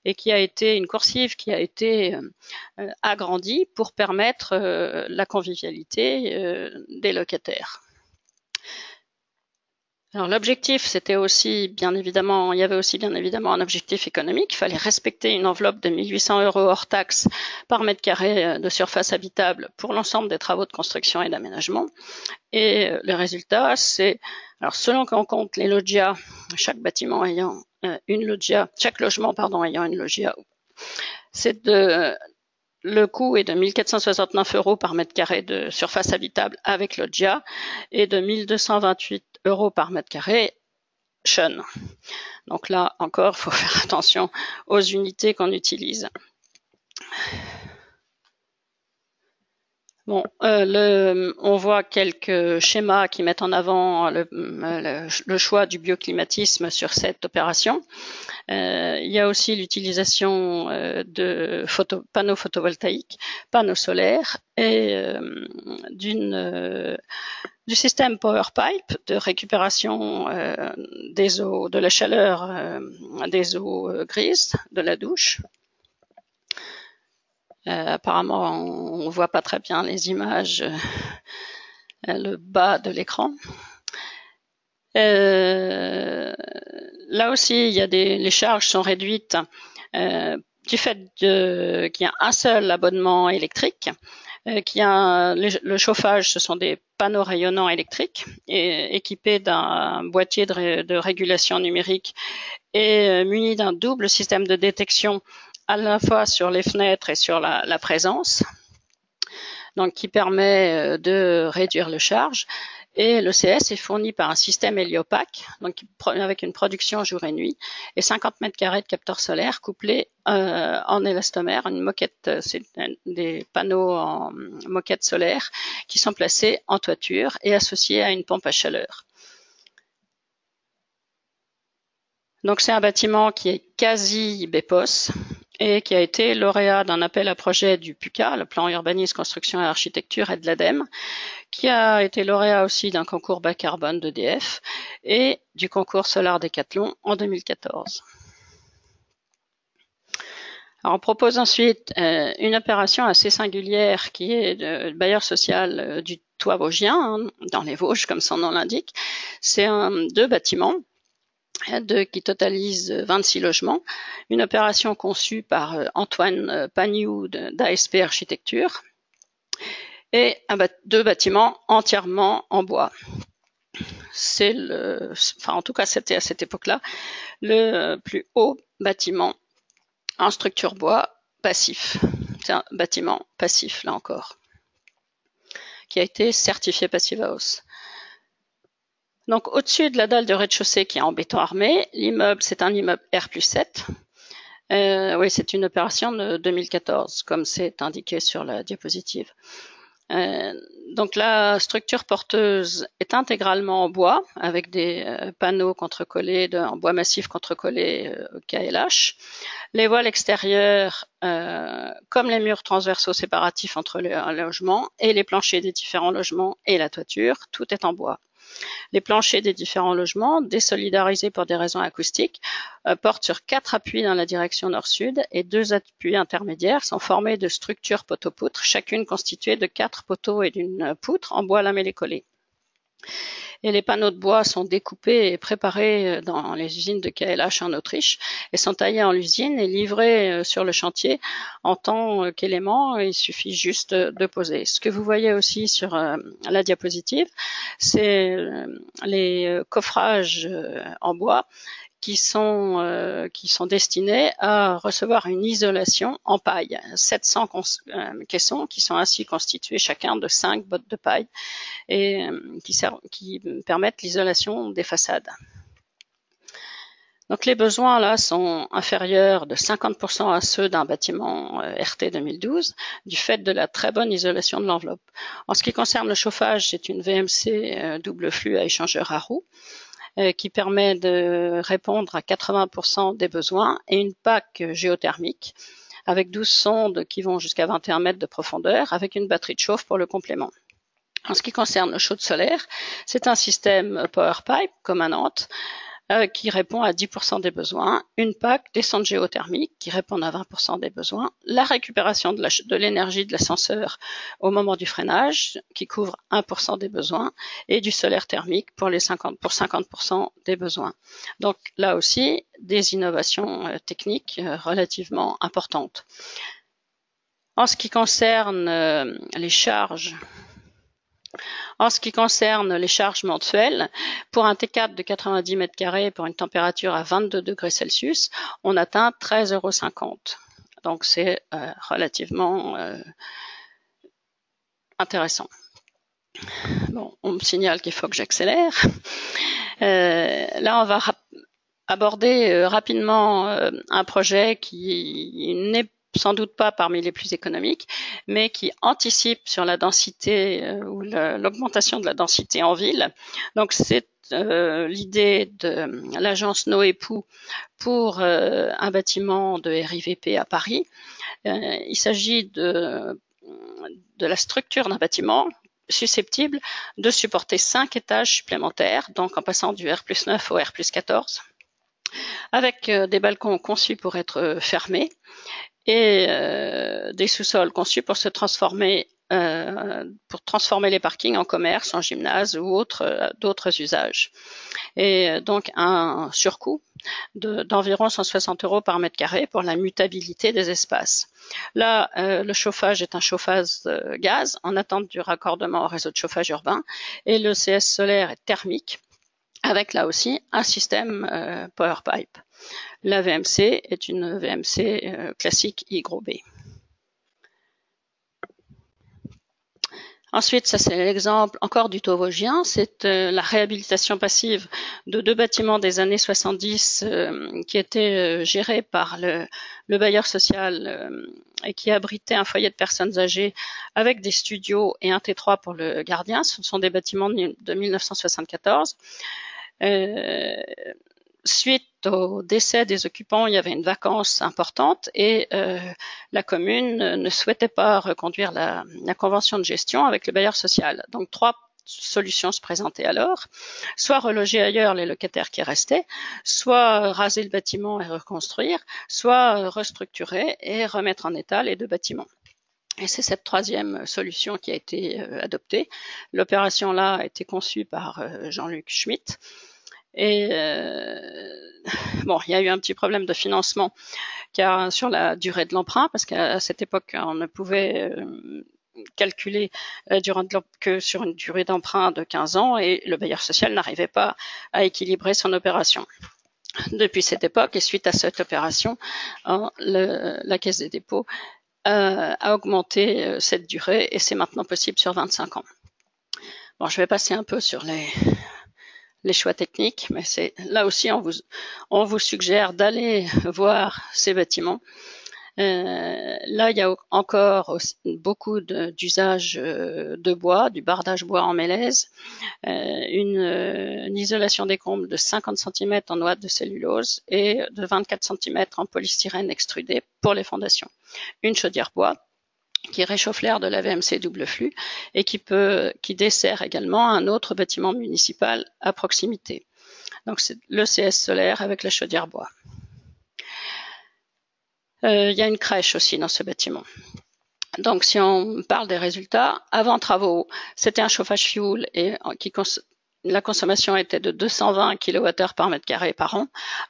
et qui a été une coursive qui a été agrandie pour permettre la convivialité des locataires. Alors l'objectif, c'était aussi bien évidemment, il y avait aussi bien évidemment un objectif économique. Il fallait respecter une enveloppe de 1 800 € hors taxe par mètre carré de surface habitable pour l'ensemble des travaux de construction et d'aménagement. Et le résultat, c'est, alors selon qu'on compte les loggias, chaque bâtiment ayant une loggia, chaque logement ayant une loggia, c'est le coût est de 1 469 € par mètre carré de surface habitable avec loggia et de 1 228 € par mètre carré Sean. Donc là encore, il faut faire attention aux unités qu'on utilise. Bon, on voit quelques schémas qui mettent en avant le choix du bioclimatisme sur cette opération. Il y a aussi l'utilisation de panneaux photovoltaïques, panneaux solaires et du système PowerPipe de récupération des eaux, de la chaleur des eaux grises de la douche. Apparemment, on voit pas très bien les images, le bas de l'écran. Là aussi, il y a les charges sont réduites du fait qu'il y a un seul abonnement électrique, le chauffage, ce sont des panneaux rayonnants électriques équipés d'un boîtier de régulation numérique et munis d'un double système de détection à la fois sur les fenêtres et sur la présence, donc qui permet de réduire le charge. Et le CS est fourni par un système héliopaque, donc avec une production jour et nuit, et 50 mètres carrés de capteurs solaires couplés en élastomère, une moquette, c'est des panneaux en moquette solaire qui sont placés en toiture et associés à une pompe à chaleur. Donc c'est un bâtiment qui est quasi BEPOS et qui a été lauréat d'un appel à projet du PUCA, le plan urbanisme, construction et architecture, et de l'ADEME, qui a été lauréat aussi d'un concours bas carbone d'EDF et du concours Solar Décathlon en 2014. Alors on propose ensuite une opération assez singulière qui est le bailleur social du Toit vosgien, hein, dans les Vosges comme son nom l'indique. C'est 2 bâtiments qui totalise 26 logements, une opération conçue par Antoine Pagnoud d'ASP Architecture et 2 bâtiments entièrement en bois. C'est en tout cas c'était à cette époque-là, le plus haut bâtiment en structure bois passif. C'est un bâtiment passif là encore, qui a été certifié Passive House. Donc, au-dessus de la dalle de rez-de-chaussée qui est en béton armé, l'immeuble, c'est un immeuble R+7. Oui, c'est une opération de 2014, comme c'est indiqué sur la diapositive. Donc, la structure porteuse est intégralement en bois, avec des panneaux contrecollés en bois massif contrecollés KLH. Les voiles extérieures, comme les murs transversaux séparatifs entre les logements, et les planchers des différents logements et la toiture, tout est en bois. Les planchers des différents logements, désolidarisés pour des raisons acoustiques, portent sur 4 appuis dans la direction nord-sud et 2 appuis intermédiaires sont formés de structures poteaux-poutres, chacune constituée de 4 poteaux et d'une poutre en bois lamellé collé. et les panneaux de bois sont découpés et préparés dans les usines de KLH en Autriche et sont taillés en l'usine et livrés sur le chantier en tant qu'élément. Il suffit juste de poser. Ce que vous voyez aussi sur la diapositive, c'est les coffrages en bois qui sont destinés à recevoir une isolation en paille. 700 caissons qui sont ainsi constitués chacun de 5 bottes de paille et qui permettent l'isolation des façades. Donc les besoins là sont inférieurs de 50% à ceux d'un bâtiment RT 2012 du fait de la très bonne isolation de l'enveloppe. En ce qui concerne le chauffage, c'est une VMC double flux à échangeur à roues qui permet de répondre à 80% des besoins, et une PAC géothermique avec 12 sondes qui vont jusqu'à 21 mètres de profondeur avec une batterie de chauffe pour le complément. En ce qui concerne le chaude solaire, c'est un système PowerPipe comme à Nantes qui répond à 10% des besoins, une PAC, des sondes géothermiques qui répondent à 20% des besoins, la récupération de l'énergie de l'ascenseur au moment du freinage qui couvre 1% des besoins et du solaire thermique pour 50% des besoins. Donc là aussi, des innovations techniques relativement importantes. En ce qui concerne les charges mensuelles, pour un T4 de 90 mètres carrés pour une température à 22 degrés Celsius, on atteint 13,50 €. Donc c'est relativement intéressant. Bon, on me signale qu'il faut que j'accélère. Là, on va aborder rapidement un projet qui n'est sans doute pas parmi les plus économiques, mais qui anticipe sur la densité ou l'augmentation de la densité en ville. Donc c'est l'idée de l'agence Noépou pour un bâtiment de RIVP à Paris. Il s'agit de la structure d'un bâtiment susceptible de supporter 5 étages supplémentaires, donc en passant du R+9 au R+14, avec des balcons conçus pour être fermés et des sous-sols conçus pour transformer les parkings en commerce, en gymnase ou d'autres usages. Et donc un surcoût d'environ 160 € par mètre carré pour la mutabilité des espaces. Là, le chauffage est un chauffage gaz en attente du raccordement au réseau de chauffage urbain, et le CS solaire est thermique avec là aussi un système PowerPipe. La VMC est une VMC classique I-B. Ensuite, ça c'est l'exemple encore du Taux-Vosgien, c'est la réhabilitation passive de 2 bâtiments des années 70 qui étaient gérés par le bailleur social et qui abritaient un foyer de personnes âgées avec des studios et un T3 pour le gardien. Ce sont des bâtiments de 1974. Suite au décès des occupants, il y avait une vacance importante et la commune ne souhaitait pas reconduire la convention de gestion avec le bailleur social. Donc 3 solutions se présentaient alors: soit reloger ailleurs les locataires qui restaient, soit raser le bâtiment et reconstruire, soit restructurer et remettre en état les 2 bâtiments. Et c'est cette 3e solution qui a été adoptée. L'opération là a été conçue par Jean-Luc Schmitt. Et bon, il y a eu un petit problème de financement car sur la durée de l'emprunt, parce qu'à cette époque, on ne pouvait calculer que sur une durée d'emprunt de 15 ans et le bailleur social n'arrivait pas à équilibrer son opération. Depuis cette époque et suite à cette opération, la Caisse des dépôts a augmenté cette durée et c'est maintenant possible sur 25 ans. Bon, je vais passer un peu sur les choix techniques, mais c'est là aussi on vous suggère d'aller voir ces bâtiments. Là, il y a encore beaucoup d'usages de bois, du bardage bois en mélèze, une isolation des combles de 50 cm en ouate de cellulose et de 24 cm en polystyrène extrudé pour les fondations. Une chaudière bois qui réchauffe l'air de la VMC double flux et qui dessert également un autre bâtiment municipal à proximité. Donc c'est le CS solaire avec la chaudière bois. Il y a une crèche aussi dans ce bâtiment. Donc si on parle des résultats, avant travaux, c'était un chauffage fioul et la consommation était de 220 kWh par mètre carré par an.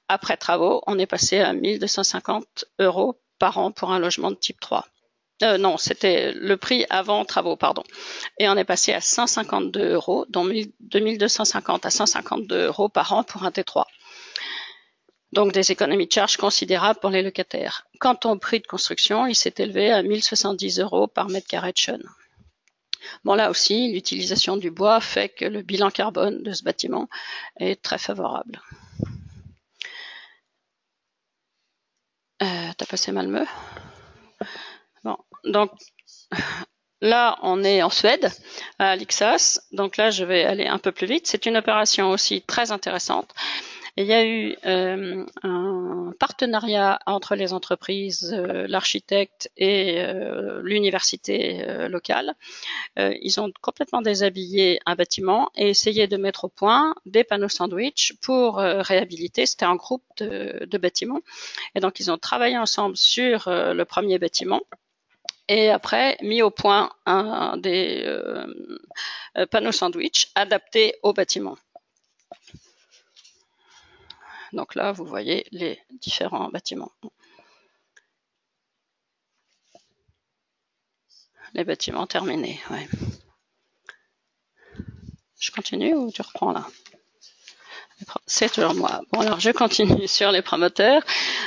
Après travaux, on est passé à 1250 € par an pour un logement de type 3. Non, c'était le prix avant travaux, pardon. Et on est passé à 152 €, donc de 1250 à 152 € par an pour un T3. Donc des économies de charges considérables pour les locataires. Quant au prix de construction, il s'est élevé à 1070 € par mètre carré de chêne. Bon, là aussi, l'utilisation du bois fait que le bilan carbone de ce bâtiment est très favorable. T'as passé Malmö? Bon, donc là, on est en Suède, à Lixas. Donc là, je vais aller un peu plus vite. C'est une opération aussi très intéressante. Il y a eu un partenariat entre les entreprises, l'architecte et l'université locale. Ils ont complètement déshabillé un bâtiment et essayé de mettre au point des panneaux sandwich pour réhabiliter. C'était un groupe de bâtiments. Et donc, ils ont travaillé ensemble sur le premier bâtiment. Et après, mis au point des panneaux sandwich adaptés au bâtiment. Donc là, vous voyez les différents bâtiments. Les bâtiments terminés, ouais. Je continue ou tu reprends là? C'est toujours moi. Bon, alors je continue sur les promoteurs.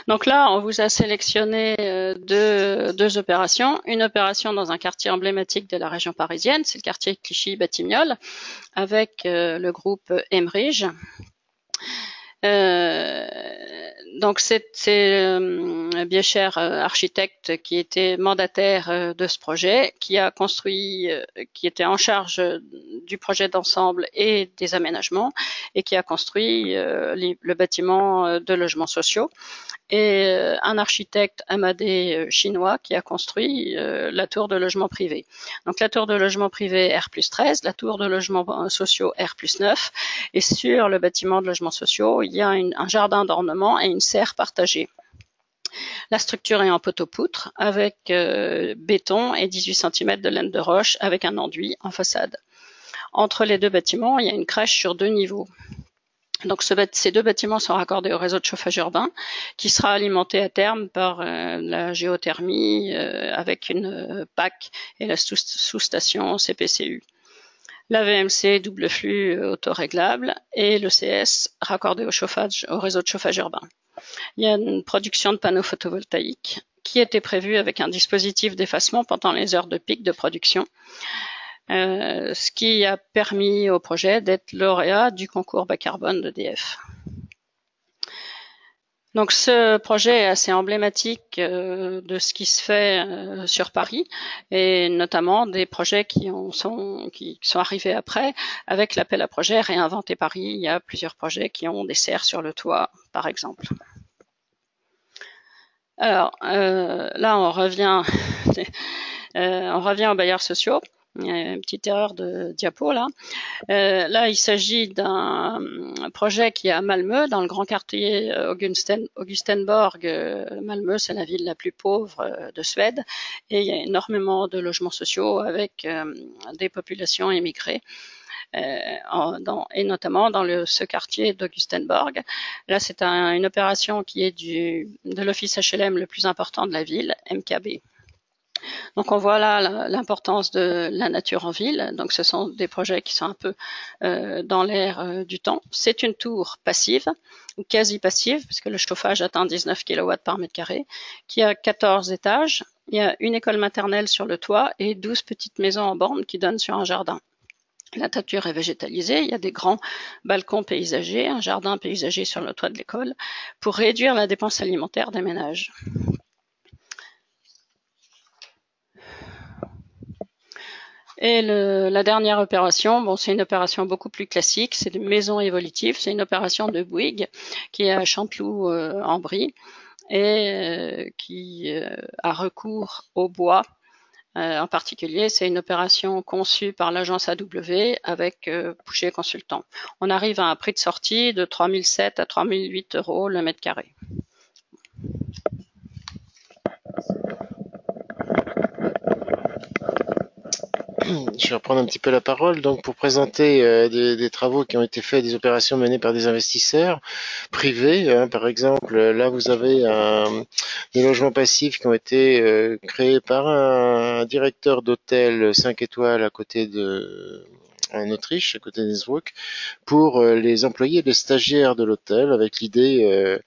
Donc là, on vous a sélectionné deux opérations. Une opération dans un quartier emblématique de la région parisienne, c'est le quartier Clichy-Batignolles, avec le groupe Emerige. Donc c'est Biecher, architecte, qui était mandataire de ce projet, qui a construit, qui était en charge du projet d'ensemble et des aménagements, et qui a construit le bâtiment de logements sociaux. Et un architecte amadé chinois qui a construit la tour de logement privé. Donc la tour de logement privé R+13, la tour de logements sociaux R+9, et sur le bâtiment de logements sociaux, il y a un jardin d'ornement et une serre partagée. La structure est en poteau-poutre avec béton et 18 cm de laine de roche avec un enduit en façade. Entre les deux bâtiments, il y a une crèche sur 2 niveaux. Donc ces deux bâtiments sont raccordés au réseau de chauffage urbain qui sera alimenté à terme par la géothermie avec une PAC et la sous-station CPCU. La VMC double flux autoréglable et le CS raccordé au réseau de chauffage urbain. Il y a une production de panneaux photovoltaïques qui était prévue avec un dispositif d'effacement pendant les heures de pic de production. Ce qui a permis au projet d'être lauréat du concours bas carbone d'EDF. Donc ce projet est assez emblématique de ce qui se fait sur Paris, et notamment des projets qui sont arrivés après, avec l'appel à projet Réinventer Paris. Il y a plusieurs projets qui ont des serres sur le toit, par exemple. Alors là, on revient aux bailleurs sociaux. Une petite erreur de diapo là. Là, il s'agit d'un projet qui est à Malmö, dans le grand quartier Augustenborg. Malmö, c'est la ville la plus pauvre de Suède, et il y a énormément de logements sociaux avec des populations émigrées. Et notamment dans ce quartier d'Augustenborg. Là, c'est une opération qui est de l'office HLM le plus important de la ville, MKB. Donc on voit là l'importance de la nature en ville. Donc ce sont des projets qui sont un peu dans l'air du temps. C'est une tour passive ou quasi passive, puisque le chauffage atteint 19 kW par mètre carré, qui a 14 étages. Il y a une école maternelle sur le toit et 12 petites maisons en borne qui donnent sur un jardin. La toiture est végétalisée, il y a des grands balcons paysagers, un jardin paysager sur le toit de l'école, pour réduire la dépense alimentaire des ménages. Et la dernière opération, bon, c'est une opération beaucoup plus classique, c'est une maison évolutive, c'est une opération de Bouygues qui est à Chanteloup en Brie et qui a recours au bois. En particulier, c'est une opération conçue par l'agence AW avec Pouchet Consultant. On arrive à un prix de sortie de 3 700 à 3 008 € le mètre carré. je vais reprendre un petit peu la parole donc pour présenter des travaux qui ont été faits, des opérations menées par des investisseurs privés. Par exemple, là vous avez des logements passifs qui ont été créés par un directeur d'hôtel 5 étoiles à côté en Autriche, à côté d'Innsbruck, pour les employés et les stagiaires de l'hôtel, avec l'idée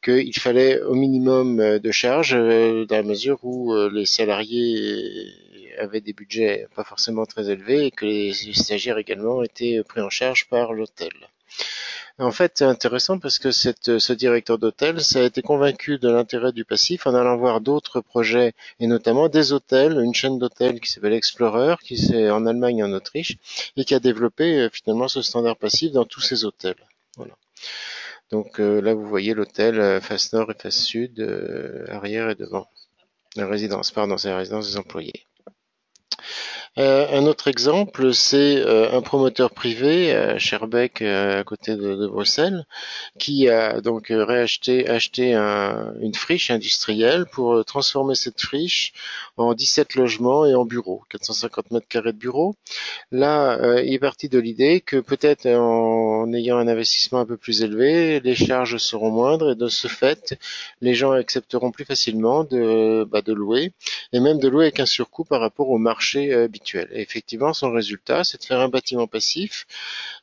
qu'il fallait au minimum de charges dans la mesure où les salariés avaient des budgets pas forcément très élevés et que les stagiaires également étaient pris en charge par l'hôtel. En fait, c'est intéressant parce que ce directeur d'hôtel ça a été convaincu de l'intérêt du passif en allant voir d'autres projets et notamment des hôtels, une chaîne d'hôtels qui s'appelle Explorer, qui c'est en Allemagne et en Autriche et qui a développé finalement ce standard passif dans tous ses hôtels. Voilà. Donc là, vous voyez l'hôtel face nord et face sud, arrière et devant. La résidence, pardon, c'est la résidence des employés. Un autre exemple, c'est un promoteur privé à Schaerbeek, à côté de Bruxelles, qui a donc acheté une friche industrielle pour transformer cette friche en 17 logements et en bureaux, 450 mètres carrés de bureaux. Là, il est parti de l'idée que peut-être en ayant un investissement un peu plus élevé, les charges seront moindres et de ce fait, les gens accepteront plus facilement de louer et même de louer avec un surcoût par rapport au marché habituel. Et effectivement, son résultat, c'est de faire un bâtiment passif,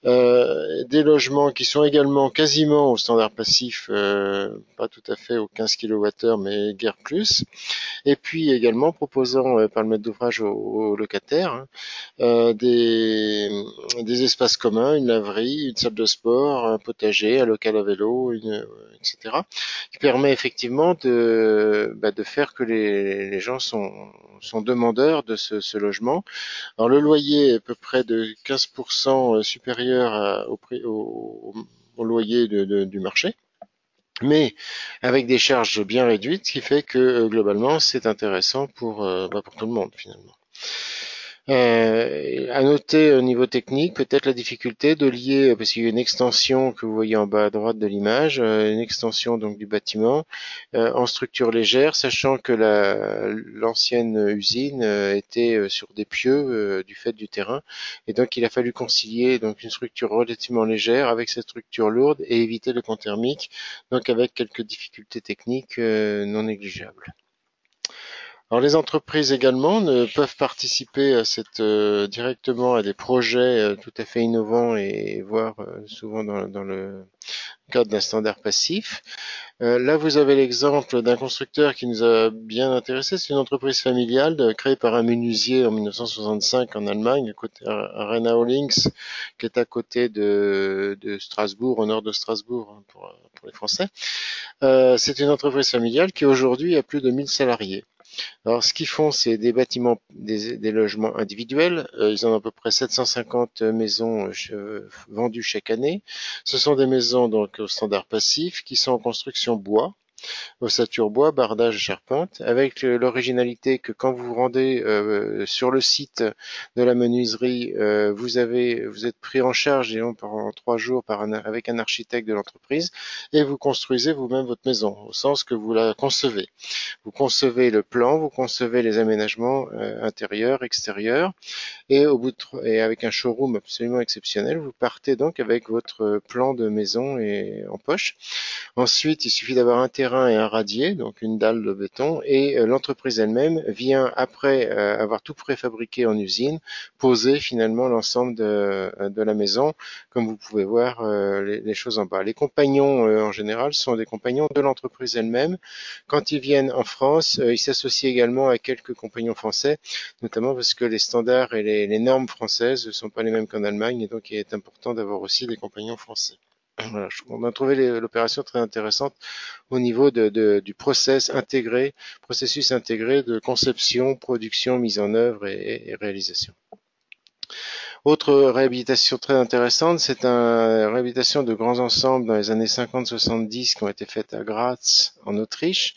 des logements qui sont également quasiment au standard passif, pas tout à fait aux 15 kWh, mais guère plus, et puis également proposant par le maître d'ouvrage aux locataires, hein, des espaces communs, une laverie, une salle de sport, un potager, un local à vélo, etc. qui permet effectivement de faire que les gens sont demandeurs de ce logement. Alors le loyer est à peu près de 15% supérieur au prix, au loyer du marché, mais avec des charges bien réduites, ce qui fait que globalement c'est intéressant pour tout le monde finalement. À noter au niveau technique, peut-être la difficulté de lier, parce qu'il y a une extension que vous voyez en bas à droite de l'image, une extension donc du bâtiment en structure légère, sachant que l'ancienne usine était sur des pieux du fait du terrain, et donc il a fallu concilier donc une structure relativement légère avec cette structure lourde et éviter le pont thermique, donc avec quelques difficultés techniques non négligeables. Alors les entreprises également peuvent participer directement à des projets tout à fait innovants et voire souvent dans le cadre d'un standard passif. Là, vous avez l'exemple d'un constructeur qui nous a bien intéressé. C'est une entreprise familiale créée par un menuisier en 1965 en Allemagne, à Rena Links, qui est à côté de Strasbourg, au nord de Strasbourg, hein, pour les Français. C'est une entreprise familiale qui aujourd'hui a plus de 1000 salariés. Alors, ce qu'ils font, c'est des bâtiments, des logements individuels. Ils ont à peu près 750 maisons vendues chaque année. Ce sont des maisons donc au standard passif qui sont en construction bois, ossature bois, bardage et charpente, avec l'originalité que quand vous vous rendez sur le site de la menuiserie, vous êtes pris en charge pendant 3 jours avec un architecte de l'entreprise et vous construisez vous-même votre maison, au sens que vous la concevez. Vous concevez le plan, vous concevez les aménagements intérieurs, extérieurs, et et avec un showroom absolument exceptionnel, vous partez donc avec votre plan de maison en poche. Ensuite, il suffit d'avoir un terrain et un radier, donc une dalle de béton, et l'entreprise elle-même vient, après avoir tout préfabriqué en usine, poser finalement l'ensemble de la maison, comme vous pouvez voir les choses en bas. Les compagnons, en général, sont des compagnons de l'entreprise elle-même. Quand ils viennent en France, ils s'associent également à quelques compagnons français, notamment parce que les standards et les normes françaises ne sont pas les mêmes qu'en Allemagne, et donc il est important d'avoir aussi des compagnons français. Voilà, on a trouvé l'opération très intéressante au niveau du processus intégré de conception, production, mise en œuvre et réalisation. Autre réhabilitation très intéressante, c'est une réhabilitation de grands ensembles dans les années 50-70 qui ont été faites à Graz, en Autriche,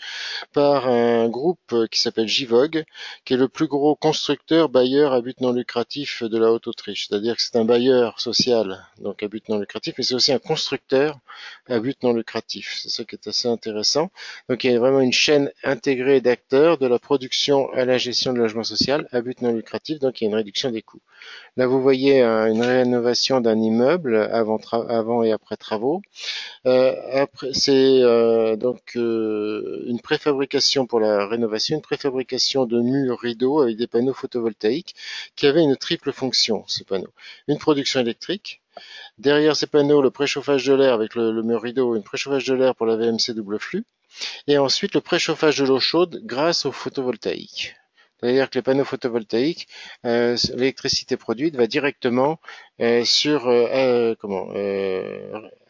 par un groupe qui s'appelle Givog, qui est le plus gros constructeur bailleur à but non lucratif de la Haute-Autriche. C'est-à-dire que c'est un bailleur social, donc à but non lucratif, mais c'est aussi un constructeur à but non lucratif. C'est ça qui est assez intéressant. Donc il y a vraiment une chaîne intégrée d'acteurs, de la production à la gestion de logement social à but non lucratif, donc il y a une réduction des coûts. Là, vous voyez une rénovation d'un immeuble avant et après travaux. C'est donc une préfabrication pour la rénovation, une préfabrication de murs rideaux avec des panneaux photovoltaïques qui avaient une triple fonction, ces panneaux. Une production électrique. Derrière ces panneaux, le préchauffage de l'air avec le mur rideau, une préchauffage de l'air pour la VMC double flux. Et ensuite, le préchauffage de l'eau chaude grâce au photovoltaïque. C'est-à-dire que les panneaux photovoltaïques, l'électricité produite va directement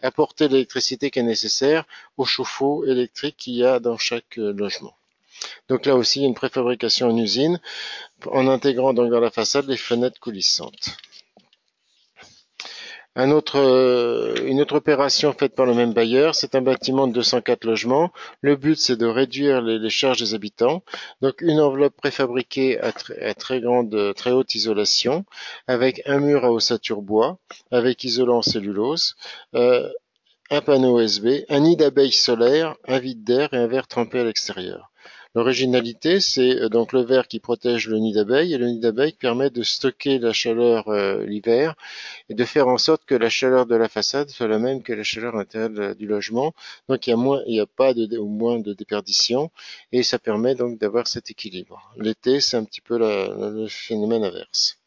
apporter l'électricité qui est nécessaire au chauffe-eau électrique qu'il y a dans chaque logement. Donc là aussi, une préfabrication en usine en intégrant donc dans la façade les fenêtres coulissantes. Une autre opération faite par le même bailleur, c'est un bâtiment de 204 logements. Le but, c'est de réduire les charges des habitants. Donc, une enveloppe préfabriquée à très haute isolation, avec un mur à ossature bois, avec isolant en cellulose, un panneau USB, un nid d'abeilles solaire, un vide d'air et un verre trempé à l'extérieur. L'originalité, c'est donc le verre qui protège le nid d'abeilles et le nid d'abeilles permet de stocker la chaleur l'hiver et de faire en sorte que la chaleur de la façade soit la même que la chaleur intérieure du logement. Donc il n'y a pas ou moins de déperdition et ça permet donc d'avoir cet équilibre. L'été, c'est un petit peu le phénomène inverse.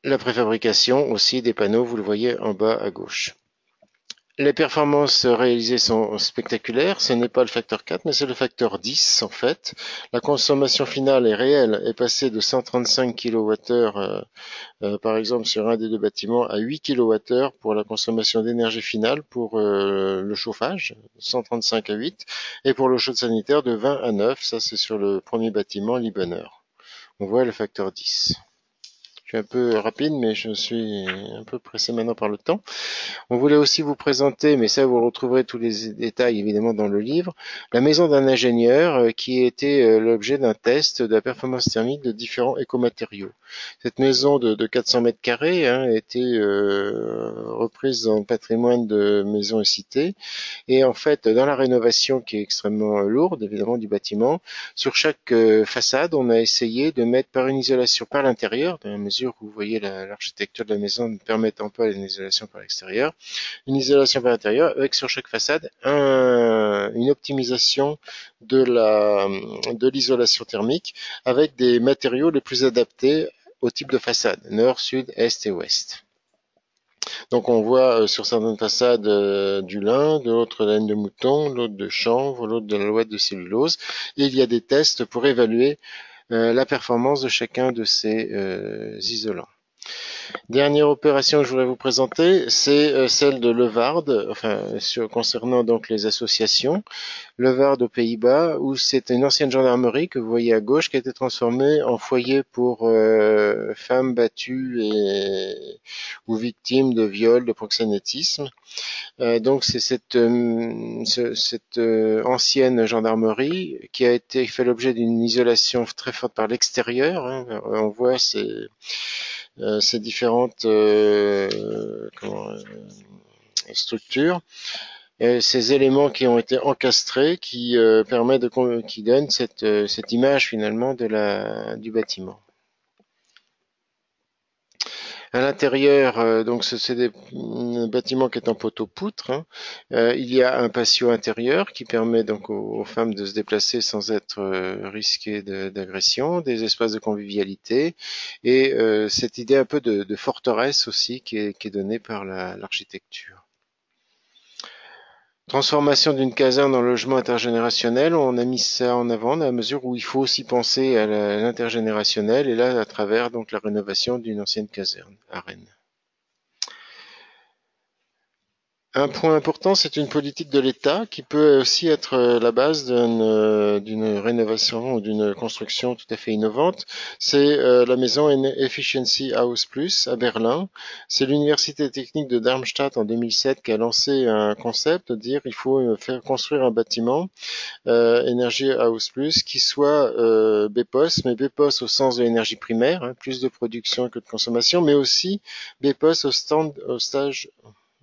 La préfabrication aussi des panneaux, vous le voyez en bas à gauche. Les performances réalisées sont spectaculaires. Ce n'est pas le facteur 4, mais c'est le facteur 10 en fait. La consommation finale est réelle, est passée de 135 kWh par exemple sur un des deux bâtiments à 8 kWh pour la consommation d'énergie finale pour le chauffage, 135 à 8, et pour l'eau chaude sanitaire de 20 à 9. Ça c'est sur le premier bâtiment Liebherr. On voit le facteur 10. Je suis un peu rapide, mais je suis un peu pressé maintenant par le temps. On voulait aussi vous présenter, mais ça vous retrouverez tous les détails évidemment dans le livre, la maison d'un ingénieur qui était l'objet d'un test de la performance thermique de différents écomatériaux. Cette maison de 400 mètres carrés a été reprise dans le patrimoine de Maisons et Cités. Et en fait, dans la rénovation qui est extrêmement lourde, évidemment, du bâtiment, sur chaque façade, on a essayé de mettre par une isolation par l'intérieur, dans la mesure où vous voyez l'architecture de la maison ne permettant pas une isolation par l'extérieur, une isolation par l'intérieur avec sur chaque façade une optimisation de l'isolation thermique avec des matériaux les plus adaptés au type de façade, nord, sud, est et ouest. Donc on voit sur certaines façades du lin, de l'autre laine de mouton, l'autre de chanvre, l'autre de l'alouette de cellulose. Et il y a des tests pour évaluer la performance de chacun de ces isolants. Dernière opération que je voudrais vous présenter, c'est celle de Levard, concernant donc les associations. Levard aux Pays-Bas, où c'est une ancienne gendarmerie que vous voyez à gauche qui a été transformée en foyer pour femmes battues ou victimes de viols, de proxénétisme. Donc c'est cette ancienne gendarmerie qui a été fait l'objet d'une isolation très forte par l'extérieur. Hein. On voit ces différentes structures. Ces éléments qui ont été encastrés qui qui donnent cette image finalement du bâtiment. À l'intérieur, donc c'est un bâtiment qui est en poteau-poutre. Hein. Il y a un patio intérieur qui permet donc aux femmes de se déplacer sans être risquées d'agression, des espaces de convivialité et cette idée un peu de forteresse aussi qui est donnée par l'architecture. Transformation d'une caserne en logement intergénérationnel, on a mis ça en avant dans la mesure où il faut aussi penser à l'intergénérationnel et là à travers donc la rénovation d'une ancienne caserne à Rennes. Un point important, c'est une politique de l'État qui peut aussi être la base d'une rénovation ou d'une construction tout à fait innovante. C'est la maison Efficiency House Plus à Berlin. C'est l'université technique de Darmstadt en 2007 qui a lancé un concept de dire il faut faire construire un bâtiment Energy House Plus qui soit BPOS, mais BPOS au sens de l'énergie primaire, hein, plus de production que de consommation, mais aussi BPOS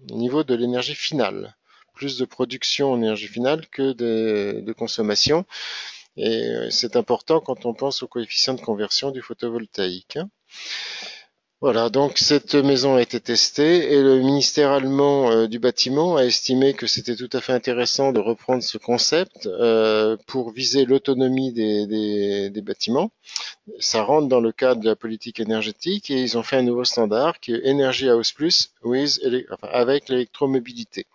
au niveau de l'énergie finale, plus de production en énergie finale que de consommation. Et c'est important quand on pense au coefficient de conversion du photovoltaïque. Voilà, donc cette maison a été testée et le ministère allemand du bâtiment a estimé que c'était tout à fait intéressant de reprendre ce concept pour viser l'autonomie des bâtiments. Ça rentre dans le cadre de la politique énergétique et ils ont fait un nouveau standard qui est Energy House Plus avec l'électromobilité.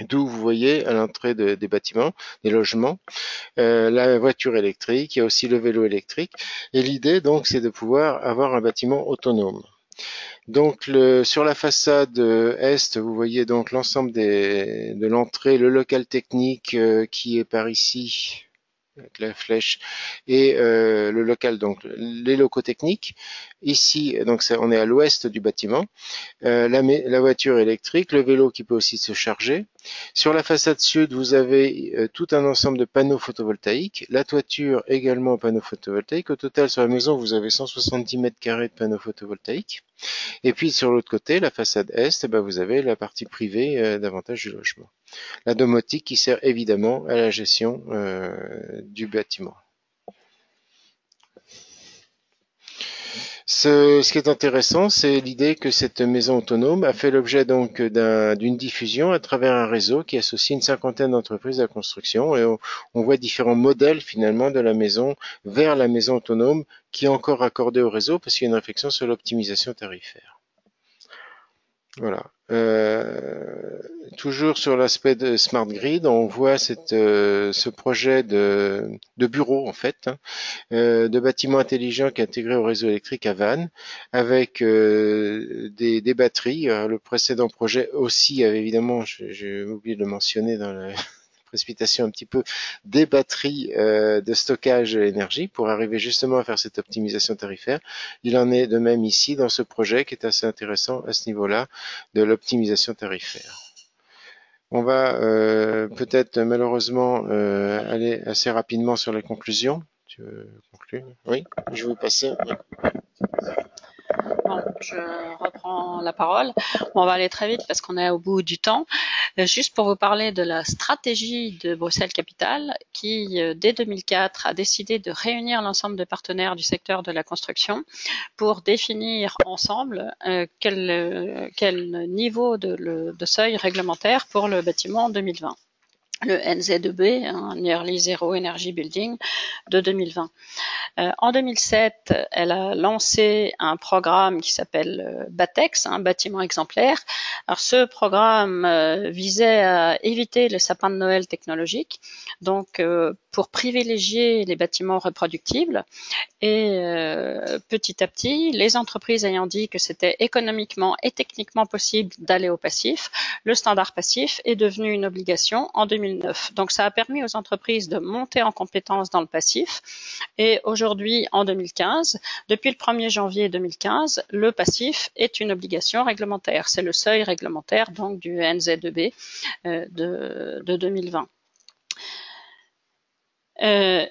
D'où vous voyez à l'entrée des bâtiments, des logements, la voiture électrique, il y a aussi le vélo électrique. Et l'idée donc c'est de pouvoir avoir un bâtiment autonome. Donc sur la façade est, vous voyez donc l'ensemble de l'entrée, le local technique qui est par ici avec la flèche et le local, donc les locaux techniques. Ici, donc on est à l'ouest du bâtiment. La voiture électrique, le vélo qui peut aussi se charger. Sur la façade sud, vous avez tout un ensemble de panneaux photovoltaïques. La toiture également panneaux photovoltaïques. Au total, sur la maison, vous avez 170 mètres carrés de panneaux photovoltaïques. Et puis sur l'autre côté, la façade est, vous avez la partie privée davantage du logement. La domotique qui sert évidemment à la gestion du bâtiment. Ce qui est intéressant, c'est l'idée que cette maison autonome a fait l'objet donc d'une diffusion à travers un réseau qui associe une cinquantaine d'entreprises à la construction et on voit différents modèles finalement de la maison vers la maison autonome qui est encore raccordée au réseau parce qu'il y a une réflexion sur l'optimisation tarifaire. Voilà. Toujours sur l'aspect de Smart Grid, on voit ce projet de bureau en fait, hein, de bâtiment intelligent qui est intégré au réseau électrique à Vannes, avec des batteries. Le précédent projet aussi avait évidemment, j'ai oublié de le mentionner dans la précipitation un petit peu, des batteries de stockage d'énergie pour arriver justement à faire cette optimisation tarifaire. Il en est de même ici dans ce projet qui est assez intéressant à ce niveau-là de l'optimisation tarifaire. On va peut-être malheureusement aller assez rapidement sur les conclusions. Tu veux conclure? Oui, je vais vous passer. Oui. Bon, je reprends la parole. On va aller très vite parce qu'on est au bout du temps. Juste pour vous parler de la stratégie de Bruxelles Capitale qui, dès 2004, a décidé de réunir l'ensemble des partenaires du secteur de la construction pour définir ensemble quel niveau de seuil réglementaire pour le bâtiment 2020. Le NZ2B, Nearly Zero Energy Building de 2020. En 2007, elle a lancé un programme qui s'appelle BATEX, bâtiment exemplaire. Alors ce programme visait à éviter le sapin de Noël technologique, donc pour privilégier les bâtiments reproductibles. Et petit à petit, les entreprises ayant dit que c'était économiquement et techniquement possible d'aller au passif, le standard passif est devenu une obligation en 2009. Donc ça a permis aux entreprises de monter en compétence dans le passif. Et aujourd'hui, en 2015, depuis le 1er janvier 2015, le passif est une obligation réglementaire. C'est le seuil réglementaire donc du NZ2B de 2020.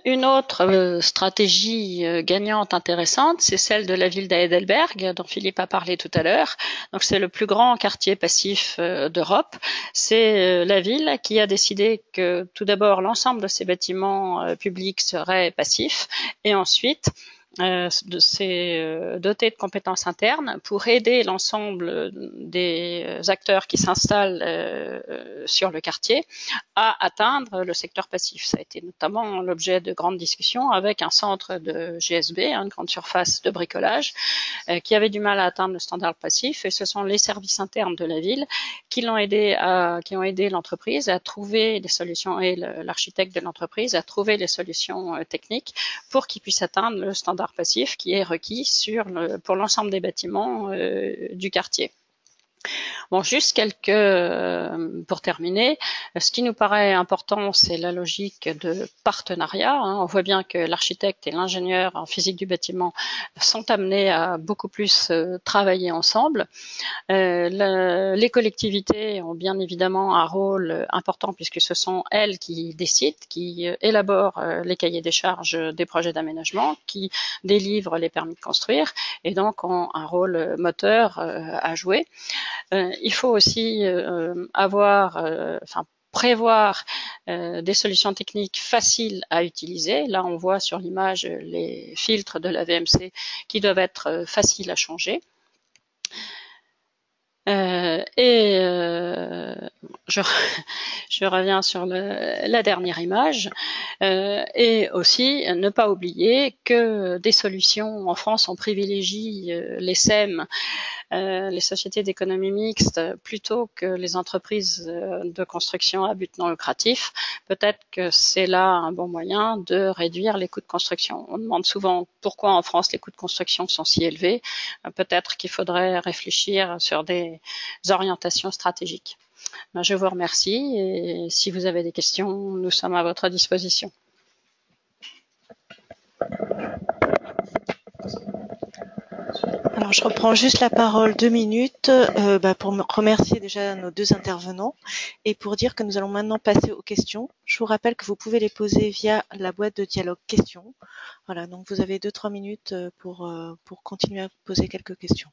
Une autre stratégie gagnante intéressante, c'est celle de la ville d'Heidelberg, dont Philippe a parlé tout à l'heure. Donc c'est le plus grand quartier passif d'Europe. C'est la ville qui a décidé que tout d'abord l'ensemble de ses bâtiments publics seraient passifs et ensuite doté de compétences internes pour aider l'ensemble des acteurs qui s'installent sur le quartier à atteindre le secteur passif. Ça a été notamment l'objet de grandes discussions avec un centre de GSB, une grande surface de bricolage, qui avait du mal à atteindre le standard passif, et ce sont les services internes de la ville qui ont aidé l'entreprise à trouver des solutions, et l'architecte de l'entreprise à trouver les solutions techniques pour qu'ils puissent atteindre le standard passif qui est requis pour l'ensemble des bâtiments du quartier. Bon, juste pour terminer, ce qui nous paraît important, c'est la logique de partenariat. On voit bien que l'architecte et l'ingénieur en physique du bâtiment sont amenés à beaucoup plus travailler ensemble. Les collectivités ont bien évidemment un rôle important puisque ce sont elles qui décident, qui élaborent les cahiers des charges des projets d'aménagement, qui délivrent les permis de construire et donc ont un rôle moteur à jouer. Il faut aussi prévoir des solutions techniques faciles à utiliser. Là, on voit sur l'image les filtres de la VMC qui doivent être faciles à changer. Je reviens sur la dernière image. Et aussi, ne pas oublier que des solutions, en France, on privilégie les SEM, les sociétés d'économie mixte, plutôt que les entreprises de construction à but non lucratif. Peut-être que c'est là un bon moyen de réduire les coûts de construction. On demande souvent pourquoi en France les coûts de construction sont si élevés. Peut-être qu'il faudrait réfléchir sur des orientations stratégiques. Je vous remercie et si vous avez des questions, nous sommes à votre disposition. Alors, je reprends juste la parole 2 minutes pour me remercier déjà nos deux intervenants et pour dire que nous allons maintenant passer aux questions. Je vous rappelle que vous pouvez les poser via la boîte de dialogue questions. Voilà, donc vous avez 2-3 minutes pour continuer à poser quelques questions.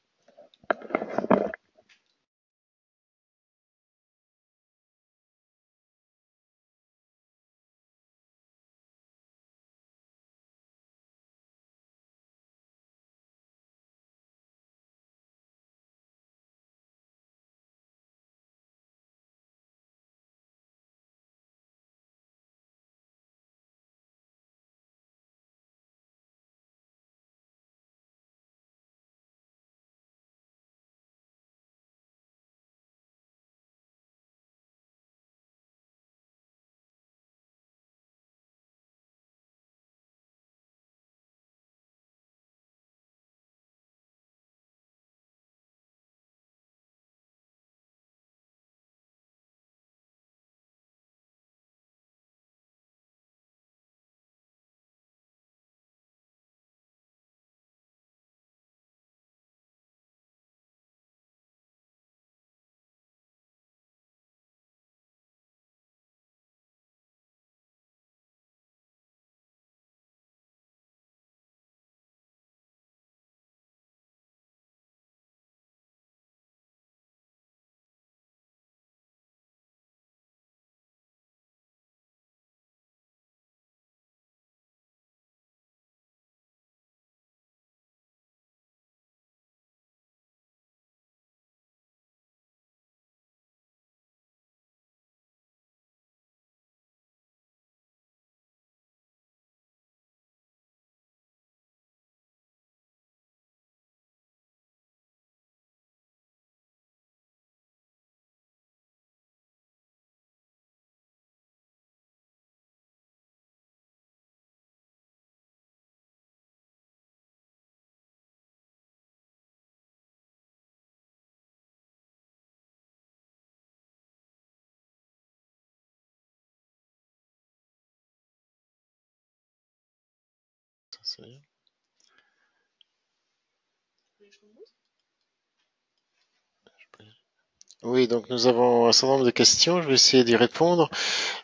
Oui, donc nous avons un certain nombre de questions, je vais essayer d'y répondre.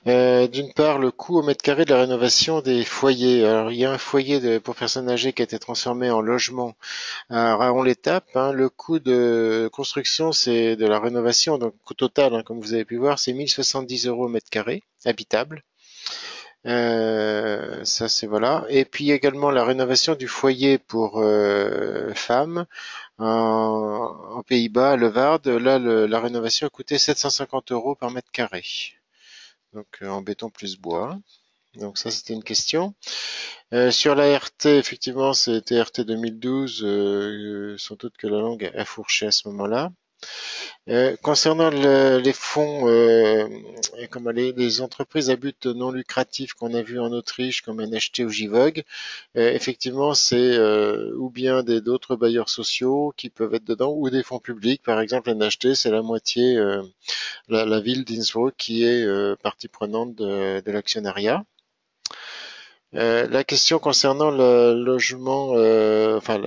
D'une part, le coût au mètre carré de la rénovation des foyers. Alors, il y a un foyer pour personnes âgées qui a été transformé en logement à Raon-l'Étape. Le coût de construction, c'est de la rénovation, donc coût total, comme vous avez pu voir, c'est 1070 € au mètre carré, habitable. Ça c'est voilà. Et puis également la rénovation du foyer pour femmes en Pays-Bas, à Leeuwarden. Là, la rénovation a coûté 750 € par mètre carré. Donc en béton plus bois. Donc ça c'était une question. Sur la RT, effectivement, c'était RT 2012, sans doute que la langue a fourché à ce moment-là. Concernant les fonds, comme les entreprises à but non lucratif qu'on a vu en Autriche, comme NHT ou JVOG, effectivement, c'est ou bien d'autres bailleurs sociaux qui peuvent être dedans, ou des fonds publics. Par exemple, NHT, c'est la moitié, la ville d'Innsbruck qui est partie prenante de l'actionnariat. La question concernant le logement, enfin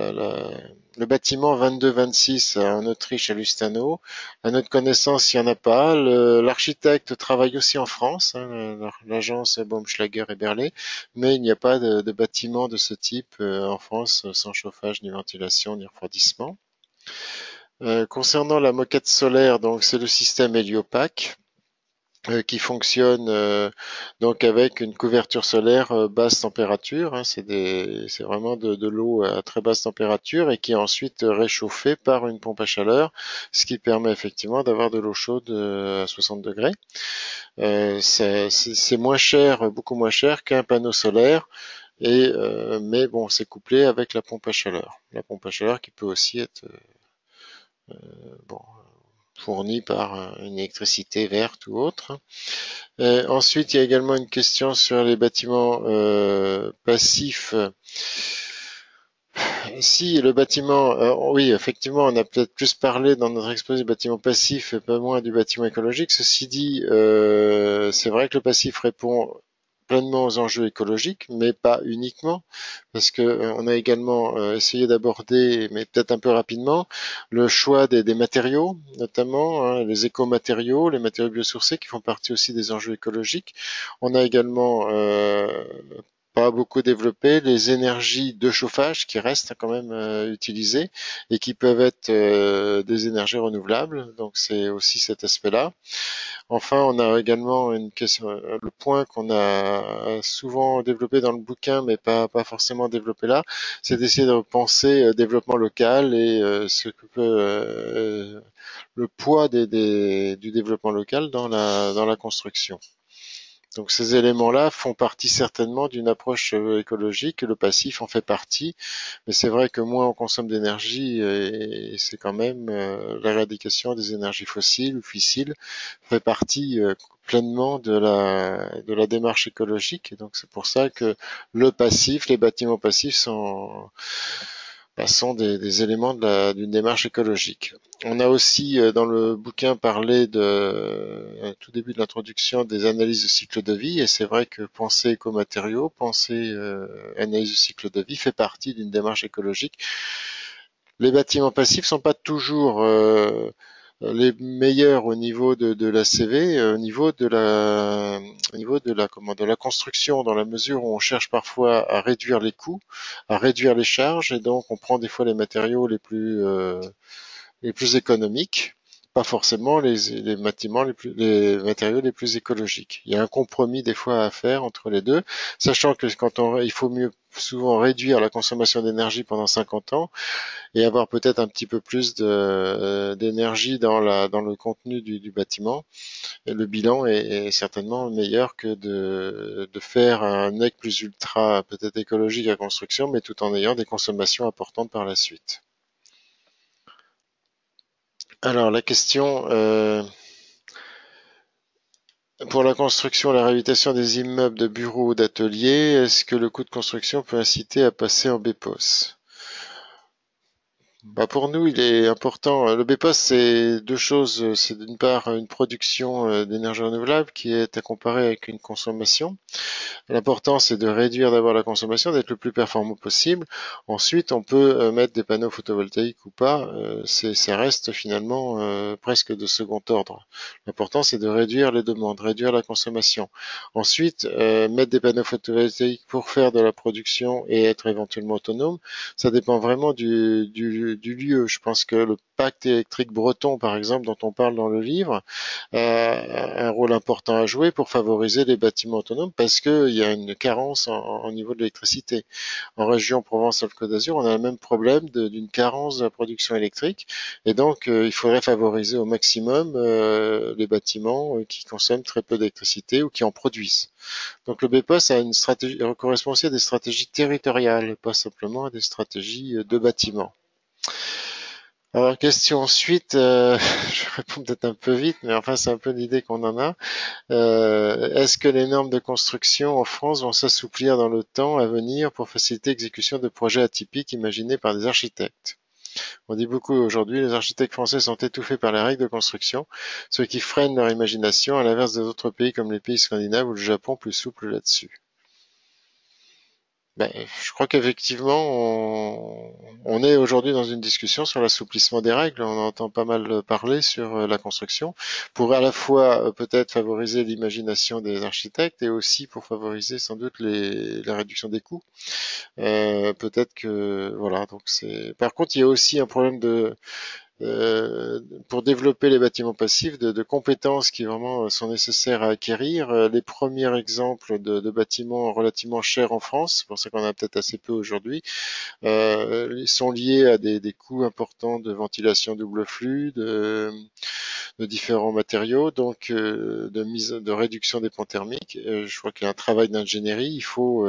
le bâtiment 22-26 en Autriche à Lustano, à notre connaissance, il n'y en a pas. L'architecte travaille aussi en France, hein, l'agence Baumschlager et Berlet, mais il n'y a pas de bâtiment de ce type en France sans chauffage, ni ventilation, ni refroidissement. Concernant la moquette solaire, donc c'est le système Heliopac qui fonctionne donc avec une couverture solaire basse température, hein, c'est vraiment de l'eau à très basse température et qui est ensuite réchauffée par une pompe à chaleur, ce qui permet effectivement d'avoir de l'eau chaude à 60 degrés. C'est moins cher, beaucoup moins cher qu'un panneau solaire. Mais bon, c'est couplé avec la pompe à chaleur. La pompe à chaleur qui peut aussi être bon, fournie par une électricité verte ou autre. Ensuite, il y a également une question sur les bâtiments passifs. Si le bâtiment, oui, effectivement, on a peut-être plus parlé dans notre exposé du bâtiment passif et pas moins du bâtiment écologique. Ceci dit, c'est vrai que le passif répond pleinement aux enjeux écologiques, mais pas uniquement, parce que on a également essayé d'aborder, mais peut-être un peu rapidement, le choix des matériaux, notamment hein, les écomatériaux, les matériaux biosourcés qui font partie aussi des enjeux écologiques. On a également pas beaucoup développé les énergies de chauffage qui restent quand même utilisées et qui peuvent être des énergies renouvelables. Donc c'est aussi cet aspect-là. Enfin, on a également une question, le point qu'on a souvent développé dans le bouquin, mais pas forcément développé là, c'est d'essayer de penser développement local et ce que peut le poids du développement local dans la construction. Donc ces éléments-là font partie certainement d'une approche écologique, le passif en fait partie, mais c'est vrai que moins on consomme d'énergie, et c'est quand même l'éradication des énergies fossiles ou fissiles fait partie pleinement de la démarche écologique, et donc c'est pour ça que le passif, les bâtiments passifs sont des éléments d'une démarche écologique. On a aussi dans le bouquin parlé tout début de l'introduction des analyses de cycle de vie, et c'est vrai que penser écomatériaux, penser analyse de cycle de vie fait partie d'une démarche écologique. Les bâtiments passifs sont pas toujours les meilleurs au niveau de la CV, au niveau de la construction, dans la mesure où on cherche parfois à réduire les coûts, à réduire les charges, et donc on prend des fois les matériaux les plus économiques, pas forcément les matériaux les plus écologiques. Il y a un compromis des fois à faire entre les deux, sachant que il faut mieux souvent réduire la consommation d'énergie pendant 50 ans et avoir peut-être un petit peu plus d'énergie dans le contenu du bâtiment. Et le bilan est certainement meilleur que de faire un nec plus ultra peut-être écologique à construction, mais tout en ayant des consommations importantes par la suite. Alors la question pour la construction et la réhabilitation des immeubles de bureaux ou d'ateliers, est-ce que le coût de construction peut inciter à passer en BPOS? Bah pour nous, il est important. Le BPOS, c'est deux choses. C'est d'une part une production d'énergie renouvelable qui est à comparer avec une consommation. L'important, c'est de réduire d'abord la consommation, d'être le plus performant possible. Ensuite, on peut mettre des panneaux photovoltaïques ou pas. Ça reste finalement presque de second ordre. L'important, c'est de réduire les demandes, réduire la consommation. Ensuite, mettre des panneaux photovoltaïques pour faire de la production et être éventuellement autonome, ça dépend vraiment du lieu. Je pense que le pacte électrique breton, par exemple, dont on parle dans le livre, un rôle important à jouer pour favoriser les bâtiments autonomes parce qu'il y a une carence au niveau de l'électricité. En région Provence-Alpes-Côte d'Azur, on a le même problème d'une carence de la production électrique et donc il faudrait favoriser au maximum les bâtiments qui consomment très peu d'électricité ou qui en produisent. Donc le BPOS a une stratégie, correspond aussi à des stratégies territoriales, pas simplement à des stratégies de bâtiments. Alors, question ensuite, je réponds peut-être un peu vite, mais enfin, c'est un peu l'idée qu'on en a. Est-ce que les normes de construction en France vont s'assouplir dans le temps à venir pour faciliter l'exécution de projets atypiques imaginés par des architectes? On dit beaucoup aujourd'hui, les architectes français sont étouffés par les règles de construction, ce qui freine leur imagination, à l'inverse des autres pays comme les pays scandinaves ou le Japon plus souple là-dessus. Ben, je crois qu'effectivement, on est aujourd'hui dans une discussion sur l'assouplissement des règles. On entend pas mal parler sur la construction, pour à la fois peut-être favoriser l'imagination des architectes et aussi pour favoriser sans doute la réduction des coûts. Peut-être que voilà. Donc c'est. Par contre, il y a aussi un problème pour développer les bâtiments passifs, de compétences qui vraiment sont nécessaires à acquérir. Les premiers exemples de bâtiments relativement chers en France, c'est pour ça qu'on en a peut-être assez peu aujourd'hui, sont liés à des coûts importants de ventilation double flux, de différents matériaux, donc de réduction des ponts thermiques. Je crois qu'il y a un travail d'ingénierie. Il faut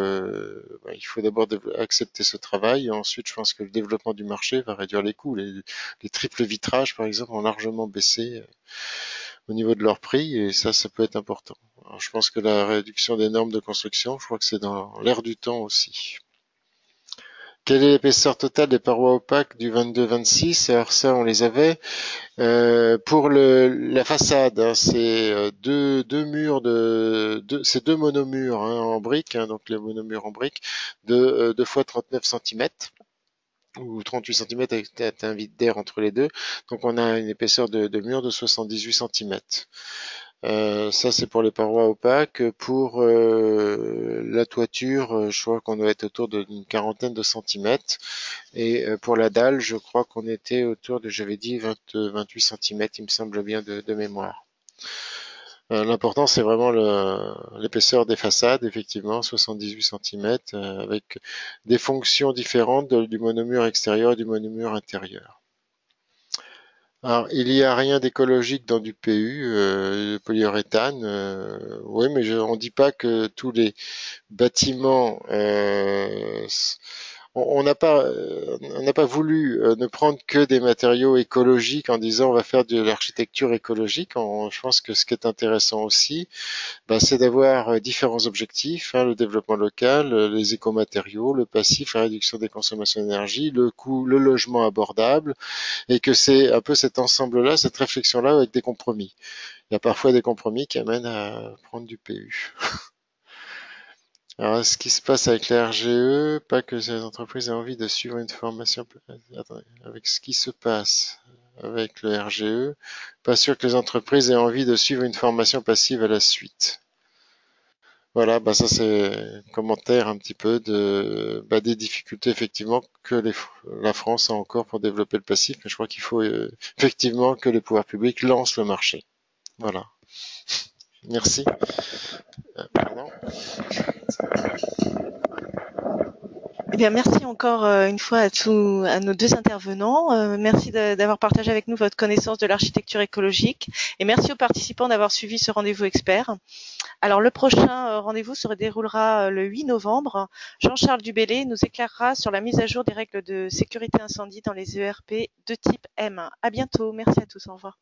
d'abord accepter ce travail. Et ensuite, je pense que le développement du marché va réduire les coûts. Les triples vitrages, par exemple, ont largement baissé au niveau de leur prix, et ça peut être important. Alors, je pense que la réduction des normes de construction, je crois que c'est dans l'air du temps aussi. Quelle est l'épaisseur totale des parois opaques du 22-26? Alors ça, on les avait. Pour la façade, hein, c'est deux murs c'est deux monomurs hein, en briques, hein, donc les monomurs en briques de 2 fois 39 cm ou 38 cm avec un vide d'air entre les deux. Donc on a une épaisseur de mur de 78 cm. Ça c'est pour les parois opaques. Pour la toiture, je crois qu'on doit être autour d'une quarantaine de centimètres. Et pour la dalle, je crois qu'on était autour de, j'avais dit 28 cm, il me semble bien de mémoire. L'important, c'est vraiment l'épaisseur des façades, effectivement, 78 cm, avec des fonctions différentes du monomure extérieur et du monomure intérieur. Alors, il n'y a rien d'écologique dans du PU, polyuréthane. Oui, mais on ne dit pas que tous les bâtiments on n'a pas voulu ne prendre que des matériaux écologiques en disant on va faire de l'architecture écologique. Je pense que ce qui est intéressant aussi, c'est d'avoir différents objectifs, hein, le développement local, les écomatériaux, le passif, la réduction des consommations d'énergie, le coût, le logement abordable, et que c'est un peu cet ensemble-là, cette réflexion-là avec des compromis. Il y a parfois des compromis qui amènent à prendre du PU. Alors, ce qui se passe avec la RGE, pas que ces entreprises aient envie de suivre une formation. Attendez, avec ce qui se passe avec le RGE, pas sûr que les entreprises aient envie de suivre une formation passive à la suite. Voilà, ça c'est un commentaire un petit peu des difficultés effectivement que la France a encore pour développer le passif, mais je crois qu'il faut effectivement que les pouvoirs publics lancent le marché. Voilà. Merci. Pardon. Eh bien, merci encore une fois à nos deux intervenants. Merci d'avoir partagé avec nous votre connaissance de l'architecture écologique et merci aux participants d'avoir suivi ce rendez-vous expert. Alors, le prochain rendez-vous se déroulera le 8 novembre. Jean-Charles Dubélé nous éclairera sur la mise à jour des règles de sécurité incendie dans les ERP de type M. À bientôt. Merci à tous. Au revoir.